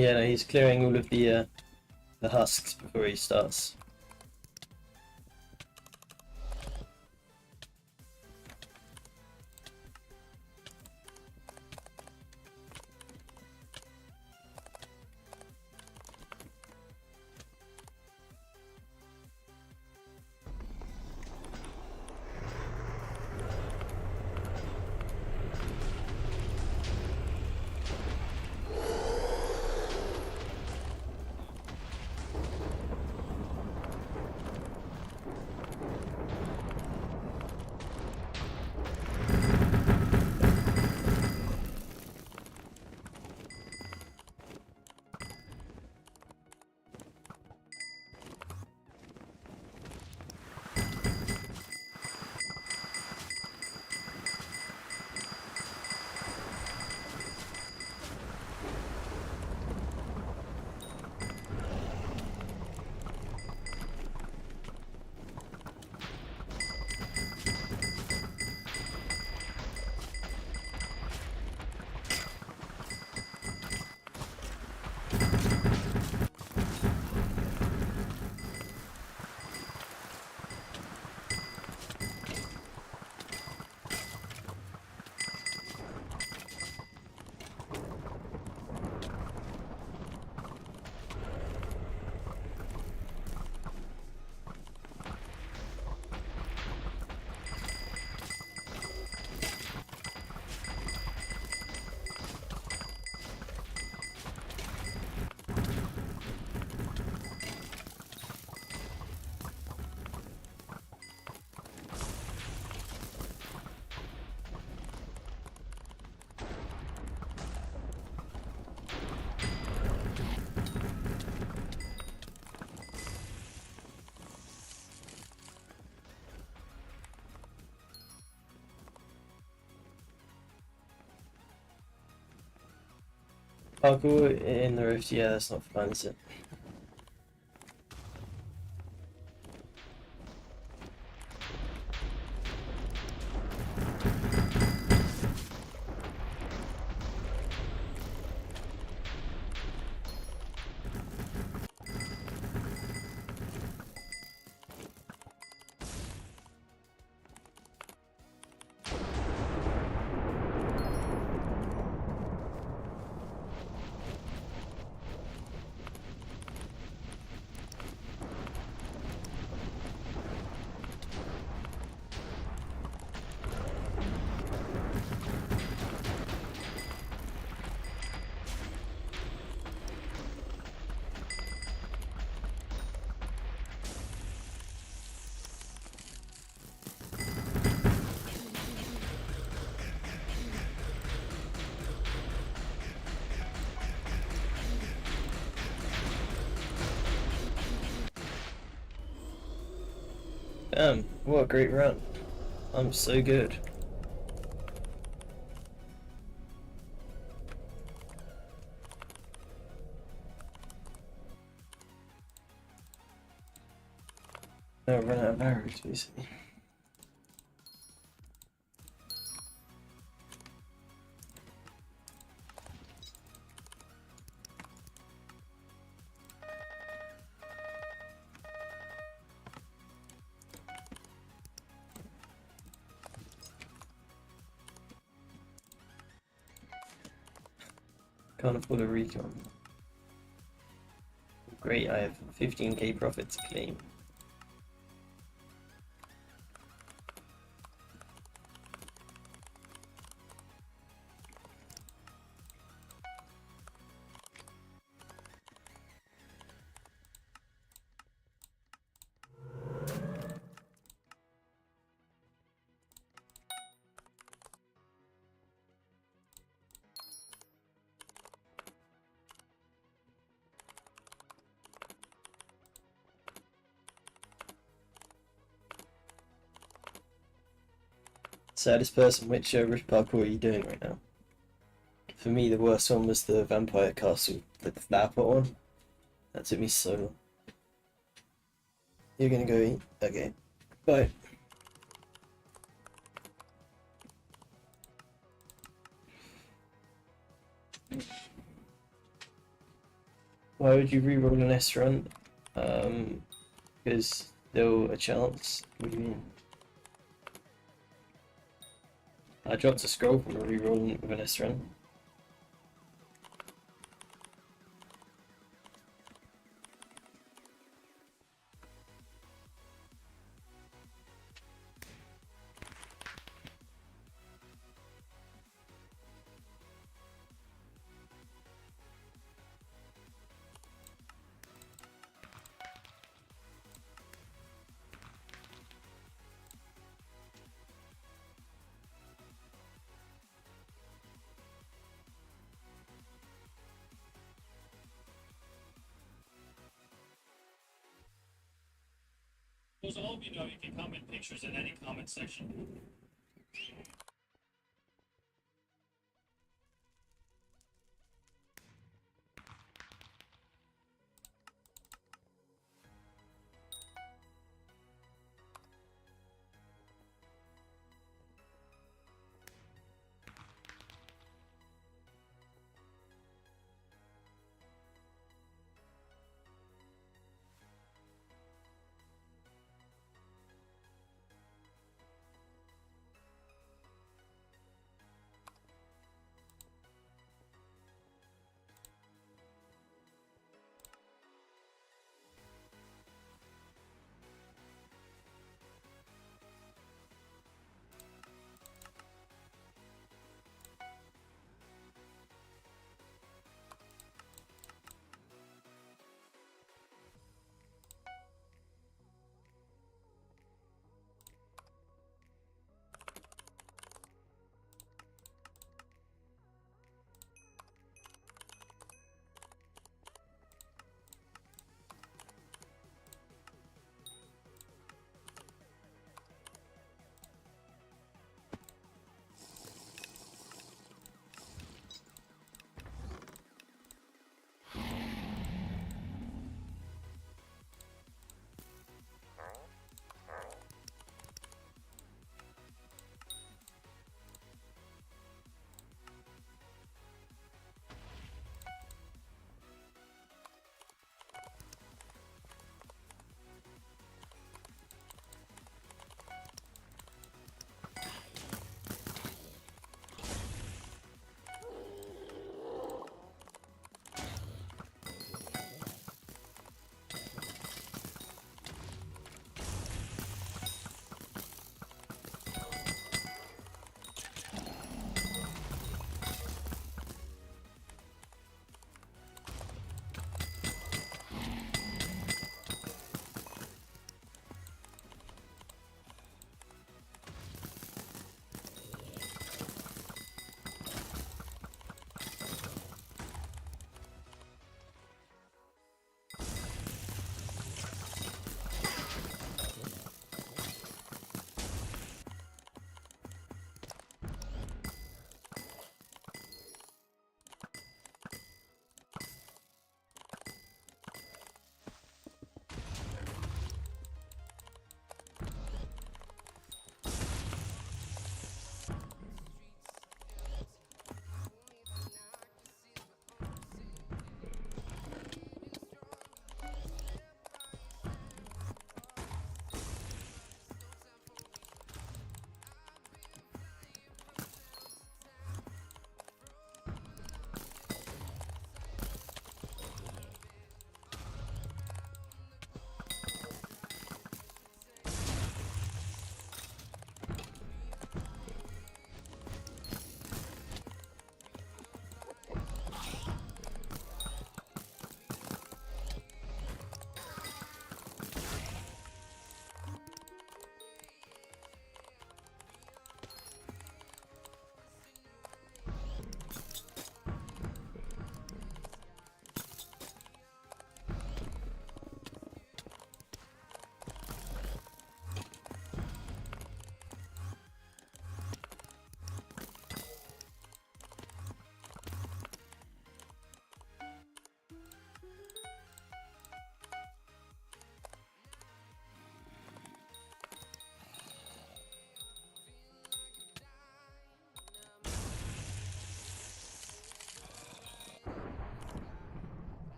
Speaker 5: Yeah, no, he's clearing all of the husks before he starts. Parkour in the rift, yeah, that's not fun, is it? Damn, what a great run. I'm so good. No, run out of arrows, basically. Can't afford a recon. Great, I have 15k profit to claim. Saddest person, which rift parkour are you doing right now? For me, the worst one was the vampire castle, the flower one. That took me so long. You're gonna go eat? Okay. Bye. Why would you reroll an S run? Because still a chance. What do you mean? I dropped a scroll from a reroll with an S run.
Speaker 3: As all of you know, you can comment pictures in any comment section.